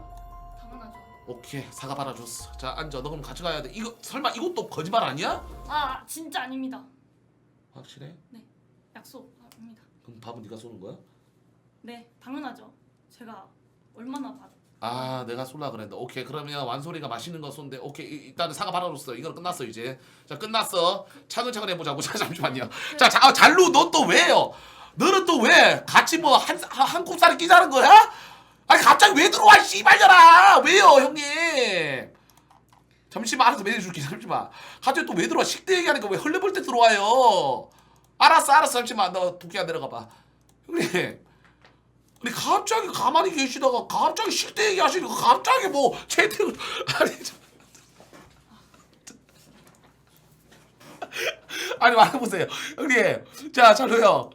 당연하죠. 오케이 사과 받아줬어. 자 앉아. 너 그럼 같이 가야 돼. 이거 설마 이것도 거짓말 아니야? 아 진짜 아닙니다. 확실해? 네. 약속합니다. 그럼 밥은 네가 쏘는 거야? 네. 당연하죠. 제가 얼마나 아 내가 쏠라 그랬는데 오케이 그러면 완소리가 맛있는 거 쏜대. 오케이 일단 사과 받아줬어. 이거는 끝났어 이제. 자 끝났어. 차근차근 해보자고. 자 잠시만요. 자 잘루 너 또 왜요? 너는 또 왜 같이 뭐 한 kup살이 끼자는 거야? 아니 갑자기 왜 들어와 씨발려라. 왜요 형님? 잠시만 알아서 매해줄게. 잠시만. 갑자기 또 왜 들어와? 식대 얘기하니까 왜 헐레벌 때 들어와요? 알았어 잠시만. 너 도끼야 내려가 봐. 형님. 아니 갑자기 가만히 계시다가 갑자기 식대 얘기하시니까 갑자기 뭐 채팅을 아니 말해보세요 형님. 자 잘루 형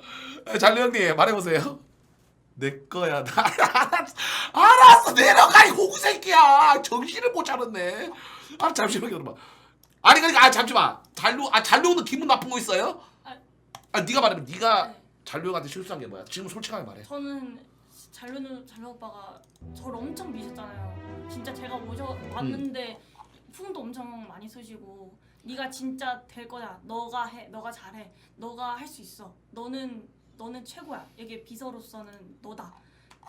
형님 말해보세요. 내 거야. 알았어 내려가 이 호구새끼야. 정신을 못 차렸네. 아 잠시만 여러분. 아니 그러니까 잠시만. 잘루는 기분 나쁜 거 있어요? 네가 말해봐. 네가 네. 잘루 형한테 실수한 게 뭐야? 지금 솔직하게 말해. 저는 잘루 오빠가 저를 엄청 미셨잖아요. 진짜 제가 왔는데 풍도 엄청 많이 쓰시고 네가 진짜 될 거야. 너가 해. 너가 잘해. 너가 할 수 있어. 너는 최고야. 이게 비서로서는 너다.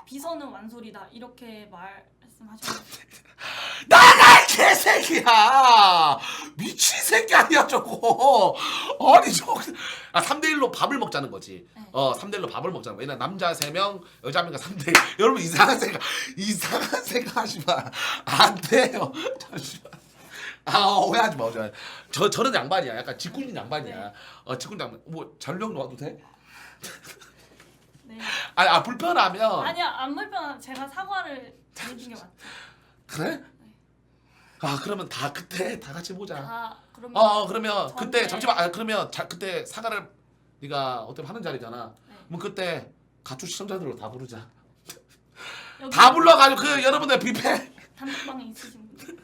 비서는 완솔이다. 이렇게 말씀하셨는데 나가 개새끼야. 미친 새끼 아니야 저거. 아니 저거 3대1로 밥을 먹자는 거지. 네. 3대1로 밥을 먹자는 거야. 왜냐 남자 3명 여자 1명 3대1. 여러분 이상한 생각 하지 마. 안 돼요. 잠시만. 오해하지 마. 저는 양반이야. 약간 직군인 양반이야. 직군 양반. 뭐 잔룡 놔도 돼? 네. 불편하면. 아니야 안 불편한. 제가 사과를 드리는 게 맞죠. 그래? 그러면 그때 다 같이 보자. 그러면 그러면 저한테- 그때 잠시만. 그러면 그때 사과를 네가 어떻게 하는 자리잖아. 네. 그럼 그때 가축 시청자들로 다 부르자. 여기 다 불러가지고 여러분들 뷔페. 단톡방에 있으신 분들.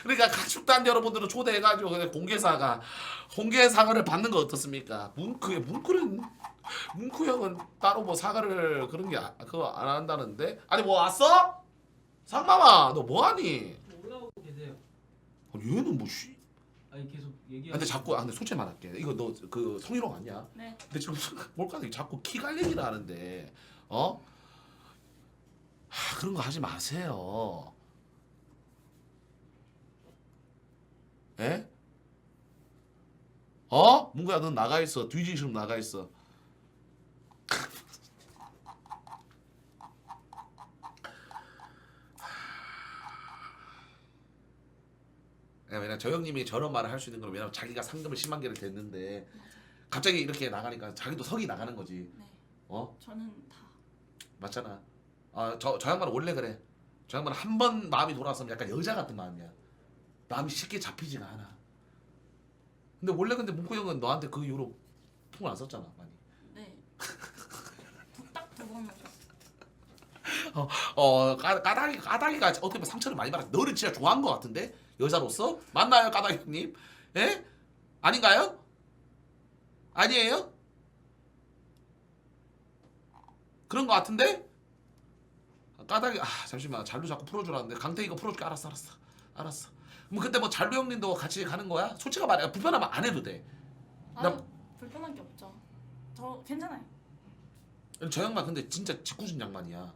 그러니까 가축단 여러분들을 초대해가지고 그냥 공개 사과를 받는 거 어떻습니까? 문크 형은 따로 뭐 사과를 그런 게 그거 안 한다는데. 아니 뭐 왔어? 상마마 너 뭐하니? 뭐 올라오고 계세요. 얘는 뭐 쉬? 아니 계속 얘기. 근데 자꾸 근데 솔직히 말할게. 이거 너 그 성희롱 아니야? 네. 근데 지금 뭘까 자꾸 키 갈 얘기를 하는데 그런 거 하지 마세요. 에? 문구야 넌 나가 있어. 뒤지시면 나가 있어. 왜냐면 저 형님이 저런 말을 할 수 있는 건 왜냐면 자기가 상금을 10만 개를 댔는데 갑자기 이렇게 나가니까 자기도 석이 나가는 거지. 네. 저는 다. 맞잖아. 저 양반은 원래 그래. 저 양반은 한 번 마음이 돌아서면 약간 여자 같은 마음이야. 마음이 쉽게 잡히지가 않아. 근데 원래 문구 형은 너한테 그 이후로 풍을 안 썼잖아 많이. 네. 딱 두 번 맞았어. 까닭이가 어떻게 보면 상처를 많이 받았어. 너를 진짜 좋아한 것 같은데 여자로서 맞나요, 까닭이 형님? 예? 아닌가요? 아니에요? 그런 것 같은데? 까닭이 잠시만 잘로 자꾸 풀어주라는데 강태이가 풀어줄게. 알았어. 그럼 그때 뭐 잘로 형님도 같이 가는 거야? 솔직히 말해 불편하면 안 해도 돼. 아니 불편한 게 없죠. 저 괜찮아요. 저 양반 근데 진짜 짓궂은 양반이야.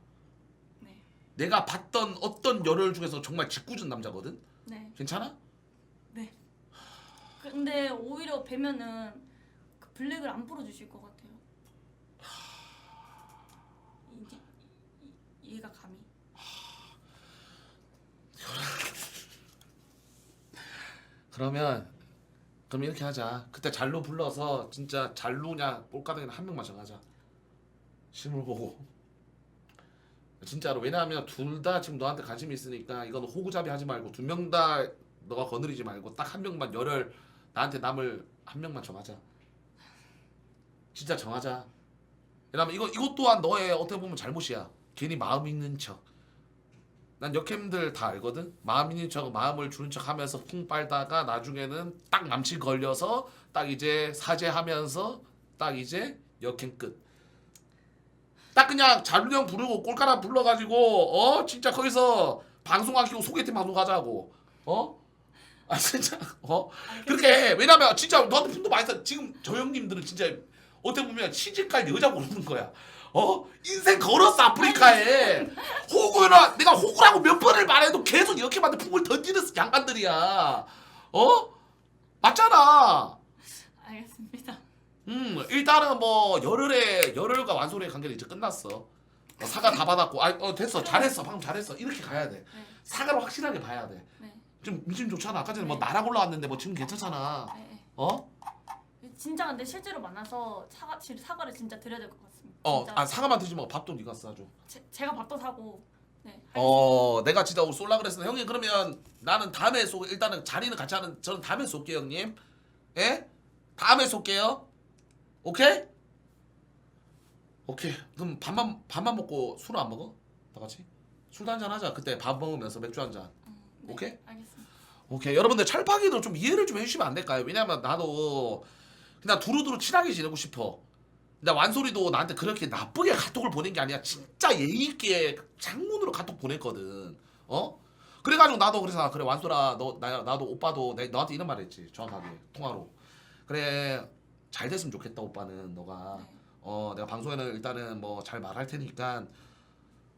네. 내가 봤던 어떤 열혈 중에서 정말 짓궂은 남자거든. 네. 괜찮아? 네. 근데 오히려 뵈면은 그 블랙을 안 풀어주실 것 같아요. 이해가 감이. 그럼 이렇게 하자. 그때 잘로 불러서 진짜 잘로냐 볼까닥이나 한 명만 정하자. 실물 보고. 진짜로. 왜냐하면 둘 다 지금 너한테 관심이 있으니까 이건 호구잡이 하지 말고 2명 다 너가 거느리지 말고 딱 한 명만 열혈 나한테 남을 한 명만 정하자. 진짜 정하자. 왜냐면 이것 또한 너의 어떻게 보면 잘못이야. 괜히 마음 있는 척. 난 역캠들 다 알거든. 마음 있는 척 마음을 주는 척 하면서 풍 빨다가 나중에는 딱 남친 걸려서 딱 이제 사죄하면서 딱 이제 역캠 끝. 딱 그냥 잔류형 부르고 꼴까라 불러가지고 진짜 거기서 방송 안 키고 소개팅 방송 가자고. 진짜 그렇게. 왜냐면 진짜 너한테 품도 많이 써. 지금 저 형님들은 진짜 어떻게 보면 시집갈 여자 모르는 거야. 인생 걸었어 아프리카에. 호구라 내가 호구라고 몇 번을 말해도 계속 이렇게만 풍을 던지는 양반들이야. 맞잖아. 알겠습니다. 일단은 뭐 열혈과 완솔의 관계는 이제 끝났어. 사과 다 받았고 됐어. 잘했어. 방금 잘했어. 이렇게 가야 돼. 네. 사과를 확실하게 봐야 돼. 네. 지금 민심 좋잖아. 아까 전에 뭐 네. 나락 올라왔는데 뭐 지금 괜찮잖아. 네. 네. 진짜 근데 실제로 만나서 사과를 진짜 드려야 될 것 같습니다. 진짜. 사과만 드지 말고 밥도 네가 싸줘. 제가 밥도 사고. 네. 내가 진짜 오늘 쏠라 그랬어. 형님 그러면 나는 다음에 일단은 자리는 같이 하는. 저는 다음에 쏠게요 형님. 예? 다음에 쏠게요. 오케이? 오케이. 그럼 밥만 먹고 술 안 먹어? 다 같이? 술도 한잔 하자. 그때 밥 먹으면서 맥주 한 잔. 네. 오케이? 알겠습니다. 오케이. 여러분들 철파기도 좀 이해를 좀 해주시면 안 될까요? 왜냐면 나도 그냥 두루두루 친하게 지내고 싶어. 근데 완소리도 나한테 그렇게 나쁘게 카톡을 보낸 게 아니라 진짜 예의 있게 장문으로 카톡 보냈거든. 그래가지고 나도 그래서 그래 완소라 나도 오빠도 너한테 이런 말 했지 정확하게 통화로. 그래 잘 됐으면 좋겠다 오빠는 너가 내가 방송에는 일단은 뭐 잘 말할 테니까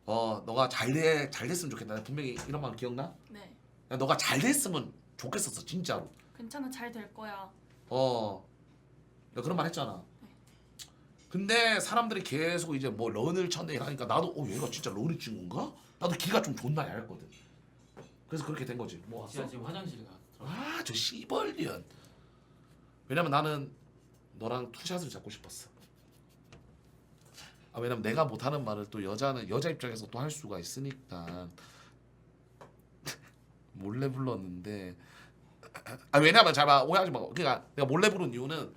너가 잘 됐으면 좋겠다. 내가 분명히 이런 말 기억나? 네. 야, 너가 잘 됐으면 좋겠었어 진짜로. 괜찮아 잘 될 거야. 내가 그런 말 했잖아. 근데 사람들이 계속 이제 뭐 런을 쳤네 이러니까 나도 얘가 진짜 런을 친 건가? 나도 기가 좀 존나 얇거든. 그래서 그렇게 된 거지. 뭐 왔어? 지하 지금 화장실 가. 저 씨벌년. 왜냐면 나는 너랑 투샷을 잡고 싶었어. 왜냐면 내가 못하는 말을 또 여자 입장에서 또 할 수가 있으니까 몰래 불렀는데. 왜냐면 잘 봐, 오해하지 마. 그러니까 내가 몰래 부른 이유는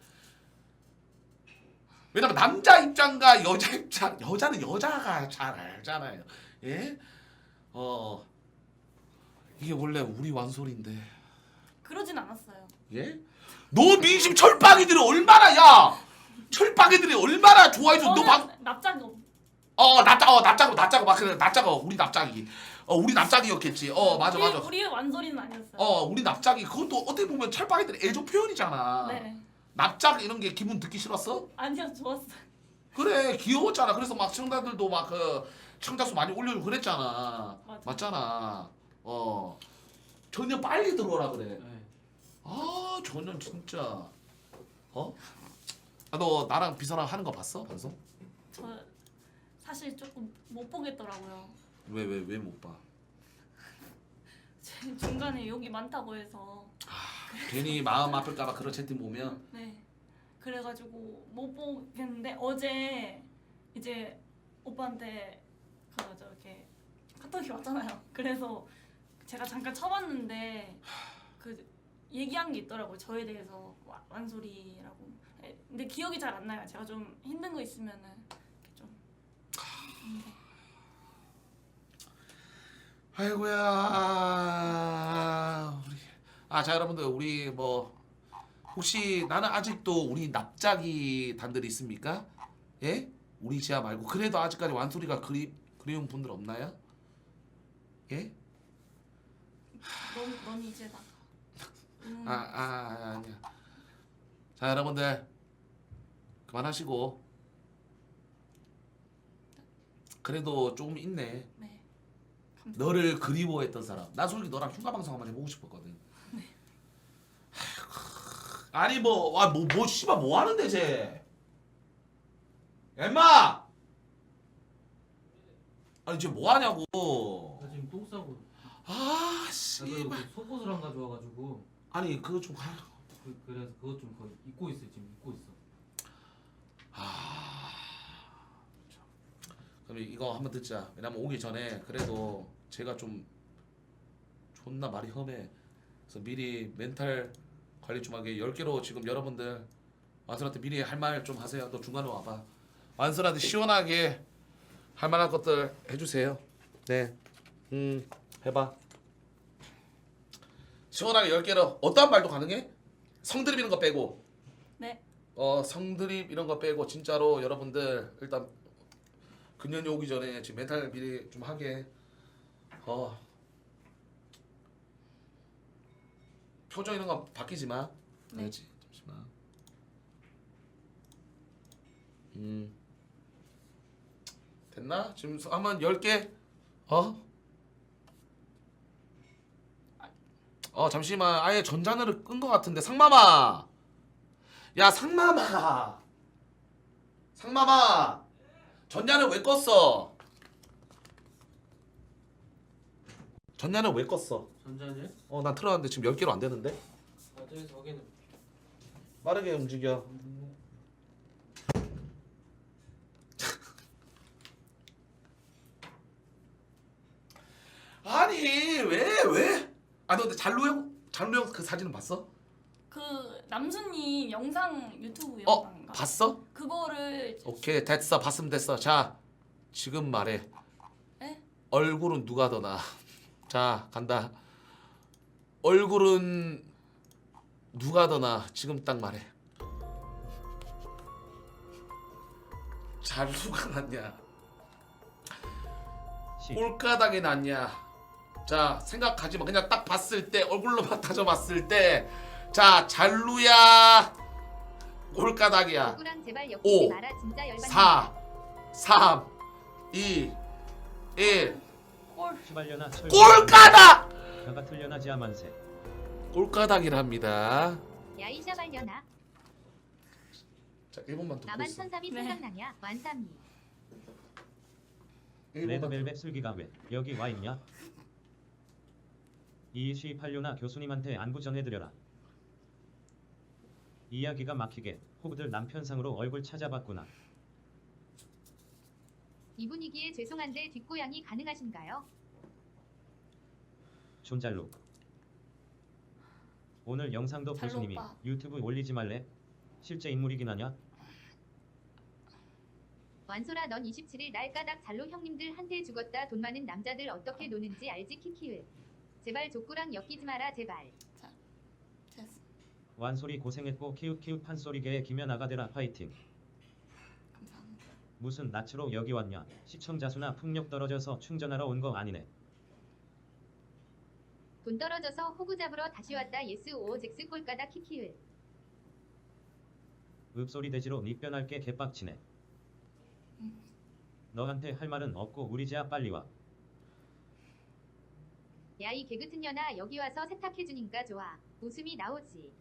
왜냐면 남자 입장과 여자 입장, 여자는 여자가 잘 알잖아요. 예? 이게 원래 우리 완솔인데. 그러진 않았어요. 예? 너 민심 철빵이들이 얼마나 야! 철빵이들이 얼마나 좋아해줘. 너 방 납작이 없. 납작고 막 그래. 납작어. 우리 납작이. 우리 납작이었겠지. 맞아. 우리 완소리는 아니었어요. 우리 납작이 그것도 어떻게 보면 철빵이들의 애조 표현이잖아. 네. 납작 이런 게 기분 듣기 싫었어? 아니요 좋았어요. 그래 귀여웠잖아. 그래서 막 청자들도 막 그 청자수 많이 올려주고 그랬잖아. 맞아. 맞잖아. 전혀 빨리 들어오라 그래. 네. 전혀 진짜. 너 나랑 비서랑 하는 거 봤어 방송? 저 사실 조금 못 보겠더라고요. 왜 못 봐? 중간에 욕이 많다고 해서. 괜히 마음 아플까봐 그런 채팅 보면. 네. 그래가지고 못 보겠는데 어제 이제 오빠한테 저렇게 카톡이 왔잖아요. 그래서 제가 잠깐 쳐봤는데 그 얘기한 게 있더라고요. 저에 대해서 완소리라고. 근데 기억이 잘 안 나요. 제가 좀 힘든 거 있으면은 이렇게 좀. 아이고야. 자 여러분들 우리 뭐 혹시 나는 아직도 우리 납작이 단들이 있습니까? 예? 우리 지하 말고 그래도 아직까지 완소리가 그리운 분들 없나요? 예? 넌 이제 나. 아니야. 자 여러분들 그만하시고 그래도 조금 있네. 네. 감사합니다. 너를 그리워했던 사람. 나 솔직히 너랑 흉가 방송 한번 해보고 싶었거든. 아니 뭐 씨발 뭐 하는데 쟤? 엠마! 아니 쟤 뭐 하냐고. 나 지금 똥 싸고. 아 나 씨발. 그 속옷을 안 가져와가지고. 아니 그거 좀 가. 그래서 그것 좀 거의 입고 있어 지금 입고 있어. 그럼 이거 한번 듣자. 왜냐면 오기 전에 그래도 제가 좀 존나 말이 험해. 그래서 미리 멘탈 관리 좀 하게 10개로 지금 여러분들 완선한테 미리 할 말 좀 하세요. 너 중간에 와봐. 완선한테 시원하게 할 만한 것들 해주세요. 네. 해봐. 시원하게 10개로 어떠한 말도 가능해? 성드립 이런 거 빼고. 네. 성드립 이런 거 빼고 진짜로 여러분들 일단 금년이 오기 전에 지금 멘탈 미리 좀 하게. 표정 이런 거 바뀌지 마. 네. 알겠지? 잠시만. 됐나? 지금 한번 10개. 잠시만. 아예 전자늘을 끈 거 같은데. 상마마. 야 상마마. 전자늘 왜 껐어? 전자늘 왜 껐어? 전자제? 나 틀었는데 지금 10개로 안 되는데? 저기서 확인해. 빠르게 움직여. 아니 왜? 너 근데 잔루형 그 사진은 봤어? 그 남순님 영상 유튜브 어 영상인가? 봤어? 그거를 오케이 됐어 봤으면 됐어. 자 지금 말해. 에? 얼굴은 누가 더 나아? 자 간다. 얼굴은 누가 더 나아? 지금 딱 말해. 잔루가 낫냐? 꼴가닥이 낫냐? 자 생각하지 마. 그냥 딱 봤을 때 얼굴로만 따져봤을 때 자 잘루야 꼴가닥이야. 누구랑 제발 5, 엮이지 마라 진짜 열받네. 4 3 2 1 꼴. 시발려나 철 꼴가닥. 가 틀려나 지아만세. 꼴가닥이랍니다. 야이 샤발려나 자 1번만 듣고 나만 있어. 천삼이 네. 생각나냐 완삼이. 1번만 레드벨벳 슬기가 왜 여기 와 있냐? 이시 팔료나 교수님한테 안부 전해드려라. 이야기가 막히게 호구들 남편상으로 얼굴 찾아봤구나. 이 분위기에 죄송한데 뒷고양이 가능하신가요? 존잘로. 오늘 영상도 잘로 교수님이 오빠. 유튜브 올리지 말래? 실제 인물이긴 하냐? 완소라 넌 27일 날 까닥 잘로 형님들한테 죽었다. 돈 많은 남자들 어떻게 노는지 알지 키키을. 제발 족구랑 엮이지 마라 제발. 됐어. 완소리 고생했고 키읔키읔 판소리계의 김연아가 되라 파이팅. 감사합니다. 무슨 낯으로 여기 왔냐? 시청자 수나 풍력 떨어져서 충전하러 온 거 아니네. 돈 떨어져서 호구 잡으러 다시 왔다. 예스 오 잭스 꼴까다 키키을. 읍소리 대지로 닉변할게 개빡치네. 너한테 할 말은 없고 우리 지아 빨리 와. 야이 개그튼 년아 여기 와서 세탁해주니까 좋아. 웃음이 나오지.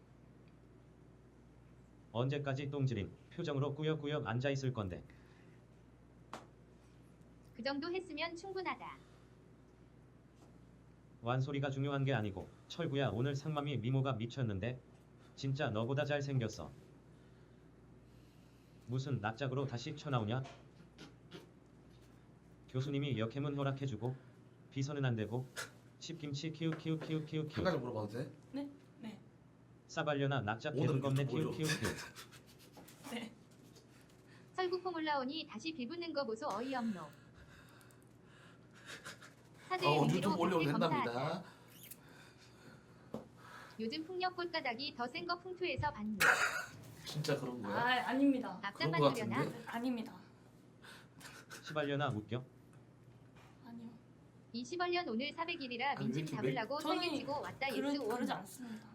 언제까지 똥지린 표정으로 꾸역꾸역 앉아있을 건데. 그 정도 했으면 충분하다. 완소리가 중요한 게 아니고 철구야 오늘 상맘이 미모가 미쳤는데 진짜 너보다 잘생겼어. 무슨 낯짝으로 다시 쳐나오냐? 교수님이 역해문 허락해주고 비서는 안되고 칩김치 키우키우키우키우키우 한 가지 물어봐도 돼? 네. 네. 싸발려나 낯짝 오늘은 개돈 겁내 유튜브 키우키우키우. 네. 설국폼 올라오니 다시 비붙는 거 보소 어이없노. 사제 유튜브 의미로 올려도 댓글 검사하자. 된답니다. 요즘 풍력 꼴가닥이 더 센 거 풍토에서 봤니? 진짜 그런 거야? 아 아닙니다. 앞장만 그런 거 누려나? 같은데? 아닙니다. 시발려나 웃겨? 아니요. 20월년 오늘 400일이라 아니, 민증 왜 이렇게 잡으려고 저는 설계치고 왔다. 예스 오. 그러지 않습니다.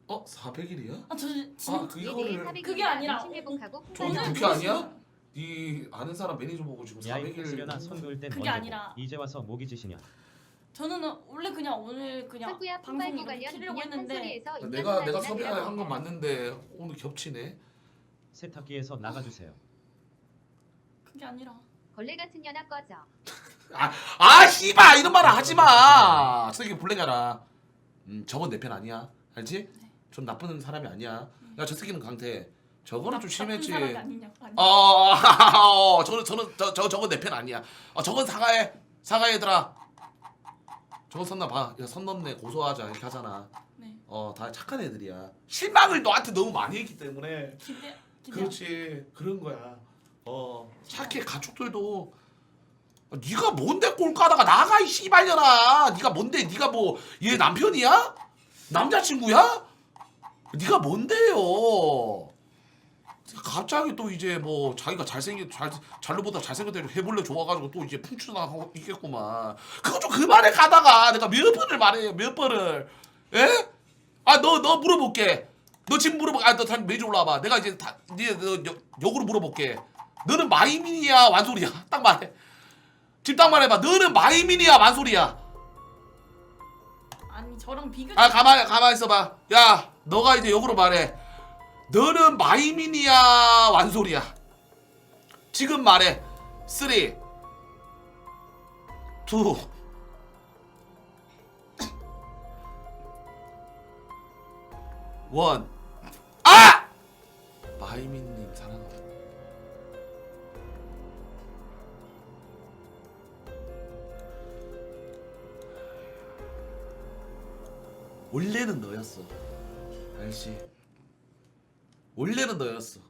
400일이야? 아 저 진짜 아 이거를 그게 아니라 민증 회복하고 저기 풍선 그게 아니야? 네 아는 사람 매니저 보고 지금 야이 400일 쓰려나 손 그을 땐 그게 언제고 아니라- 이제 와서 모기 지시냐? 저는 원래 그냥 오늘 그냥 설구야 방송 풍발고 이렇게 관련 키려고 그냥 했는데 판소리에서 내가 섭외한 건 맞는데 오늘 겹치네. 세탁기에서 나가주세요. 그게 아니라 걸레 같은 년아 꺼져. 씨발 이런 말을 하지 마. 저기 블랙이라. 저건 내 편 아니야. 알지? 네. 좀 나쁜 사람이 아니야. 야 저 새끼는 강태. 저거는 좀 심했지. 나쁜 사람이 아니냐고. 아니. 저건 내 편 아니야. 저건 사과해. 사과해들아. 저건 섰나 봐. 야 선 넘네 고소하자 이렇게 하잖아. 네. 다 착한 애들이야. 실망을 너한테 너무 많이 했기 때문에. 기대. 그렇지 그런 거야. 착해 가축들도. 네가 뭔데 꼴까다가 나가 이 씨발년아. 네가 뭔데? 네가 뭐 얘 남편이야? 남자친구야? 네가 뭔데요? 갑자기 또 이제 뭐 자기가 잘로보다 잘생겼다 해볼래 좋아가지고 또 이제 풍추나하고 있겠구만. 그거 좀 그만해 가다가 내가 몇 번을 말해 몇 번을. 에? 너 물어볼게. 너 지금 물어볼게. 너 다시 매주 올라와봐. 내가 이제 너 역으로 물어볼게. 너는 마이민이야 완소리야? 딱 말해. 지금 딱 말해봐. 너는 마이민이야 완소리야? 아니 저랑 비교. 가만히 있어봐. 야 너가 이제 역으로 말해. 너는 마이민이야 완소리야? 지금 말해. 3 2 1 마이민님 사랑합니다. 원래는 너였어. 알지? 원래는 너였어.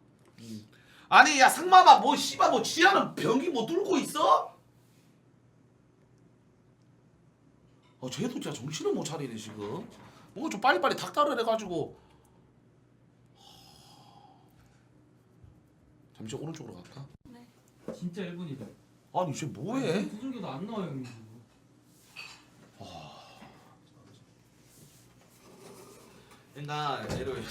아니 야 상마마 뭐 씨발 뭐 지하는 변기 뭐 뚫고 있어? 쟤도 진짜 정신을 못 차리네 지금. 뭔가 좀 빨리빨리 닥달을 해가지고. 잠시 오른쪽으로 갈까? 네. 진짜 1분이다. 아니 쟤 뭐해? 두들겨도 안 나와요 형님. 그러니까 얘를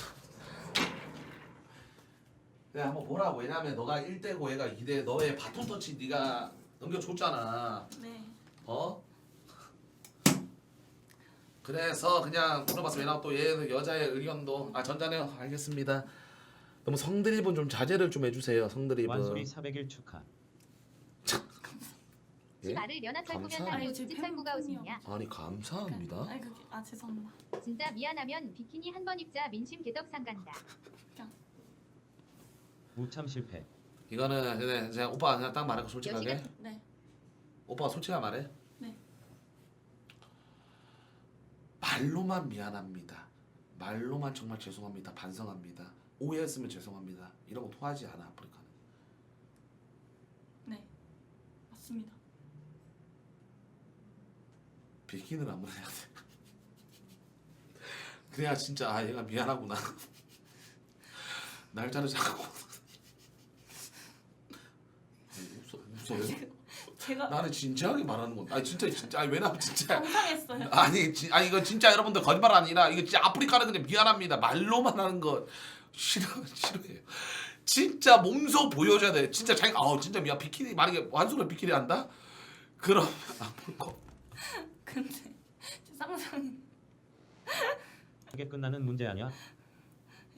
그냥 한번 보라고. 왜냐면 너가 1대고 얘가 2대. 너의 바톤 터치 네가 넘겨줬잖아. 네. 어? 그래서 그냥 물어봤어. 왜냐면 또 얘 여자의 의견도 전자네요. 알겠습니다. 너무 성드립은 좀 자제를 좀 해주세요. 성드립은. 완소리 400일 축하. 예? 말을 연하 철구면 감사합니다. 하고 아니, 제 진짜 철구가 팬분이요. 웃음이야. 아니 감사합니다. 아니 그게 죄송합니다. 진짜 미안하면 비키니 한 번 입자 민심 개덕상 간다. 무참 실패. 이거는 그냥 오빠 그냥 딱 말하고 솔직하게. 여시가 네. 오빠가 솔직하게 말해. 네. 말로만 미안합니다. 말로만 정말 죄송합니다. 반성합니다. 오해했으면 죄송합니다. 이런 거 통하지 않아 아프리카는. 네. 맞습니다. 비키니를 한번 해야 돼. 그래야 진짜 얘가 미안하구나. 날짜를 잡고. 웃어요? 제가 나는 진지하게 말하는 건데. 아니 진짜 아니 왜냐면 진짜 상상했어요. 아니 이거 진짜 여러분들 거짓말 아니라 이거 진짜 아프리카는 그냥 미안합니다. 말로만 하는 거 싫어해요. 진짜 몸소 보여줘야 돼. 진짜 자기가 진짜 미안 비키니 만약에 완수로 비키니 한다? 그럼 아플 거. 근데 제 상상이 크게 끝나는 문제 아니야?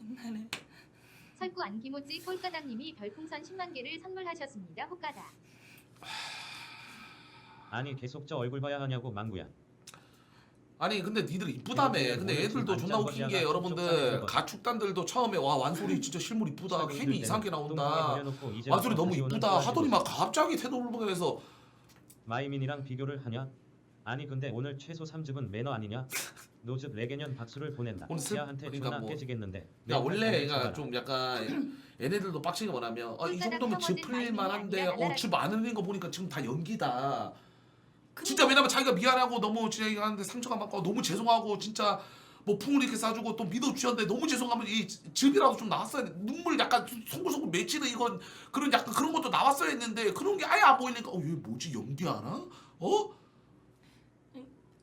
옛날에 철구 안기모찌 꼴가닥님이 별풍선 10만 개를 선물하셨습니다. 호가다. 아니 계속 저 얼굴 봐야 하냐고 망구야. 아니 근데 니들 이쁘다며. 근데 애들도 존나 웃긴 게 여러분들 가축단들도 처음에 와 완소리 진짜 실물 이쁘다. 괜히 이상하게 나온다. 완소리 너무 이쁘다 하더니 막 갑자기 태도불변해서 마이민이랑 비교를 하냐? 아니 근데 오늘 최소 3즙은 매너 아니냐? 노즙 레게년 박수를 보낸다. 오늘 시아한테 그러니까 존나 뭐- 깨지겠는데. 야 원래 얘가 좀 약간 얘네들도 빡치는 게 뭐냐면 이 정도면 즙 풀릴 만한데 즙 안 흘린 거 보니까 지금 다 연기다. 진짜 왜냐면 자기가 미안하고 너무 진짜 얘기하는데 상처가 받고 너무 죄송하고 진짜 뭐 풍을 이렇게 싸주고 또 믿어주셨는데 너무 죄송하면 이 즙이라도 좀 나왔어야 돼. 눈물 약간 송글송글 맺히는 이건 그런 약간 그런 것도 나왔어야 했는데 그런 게 아예 안 보이니까 얘 뭐지 연기하나?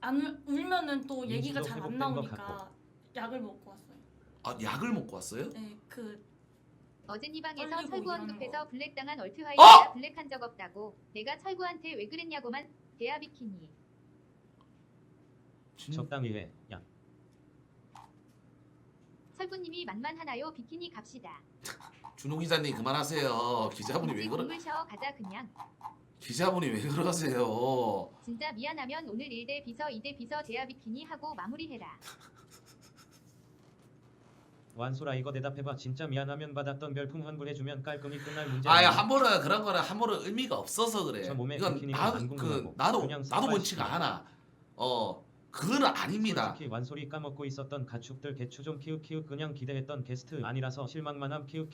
안 울면은 또 얘기가 인지도 잘 안 회복된 것 나오니까 약을 먹고 왔어요. 약을 먹고 왔어요? 네, 어제 네 방에서 떨리고 철구 이러는 언급해서 거. 블랙당한 얼트화이트가 블랙한 적 없다고. 내가 철구한테 왜 그랬냐고만. 대야 비키니. 적당히 해. 야. 철구님이 만만하나요? 비키니 갑시다. 준호 기자님 그만하세요. 기자분이 왜 그러 국물 샤워 가자 그냥. 기자분이 왜 그러세요? 진짜 미안하면 오늘 1대 비서 2대 비서 대야 비키니 하고 마무리해라. 완소라 이거 대답해봐. 진짜 미안하면 받았던 별풍 환불해주면 깔끔히 끝날 문제 아야 아니야? 함부로 그런 거는 함부로 의미가 없어서 그래. 저 몸에 이건 비키니가 나도 안 궁금하고 나도 그냥 원치가 싹 않아. 그거는 아닙니다. 솔직히 완소리 까먹고 있었던 가축들 개추 좀 키읔 그냥 기대했던 게스트 아니라서 실망만함 키읔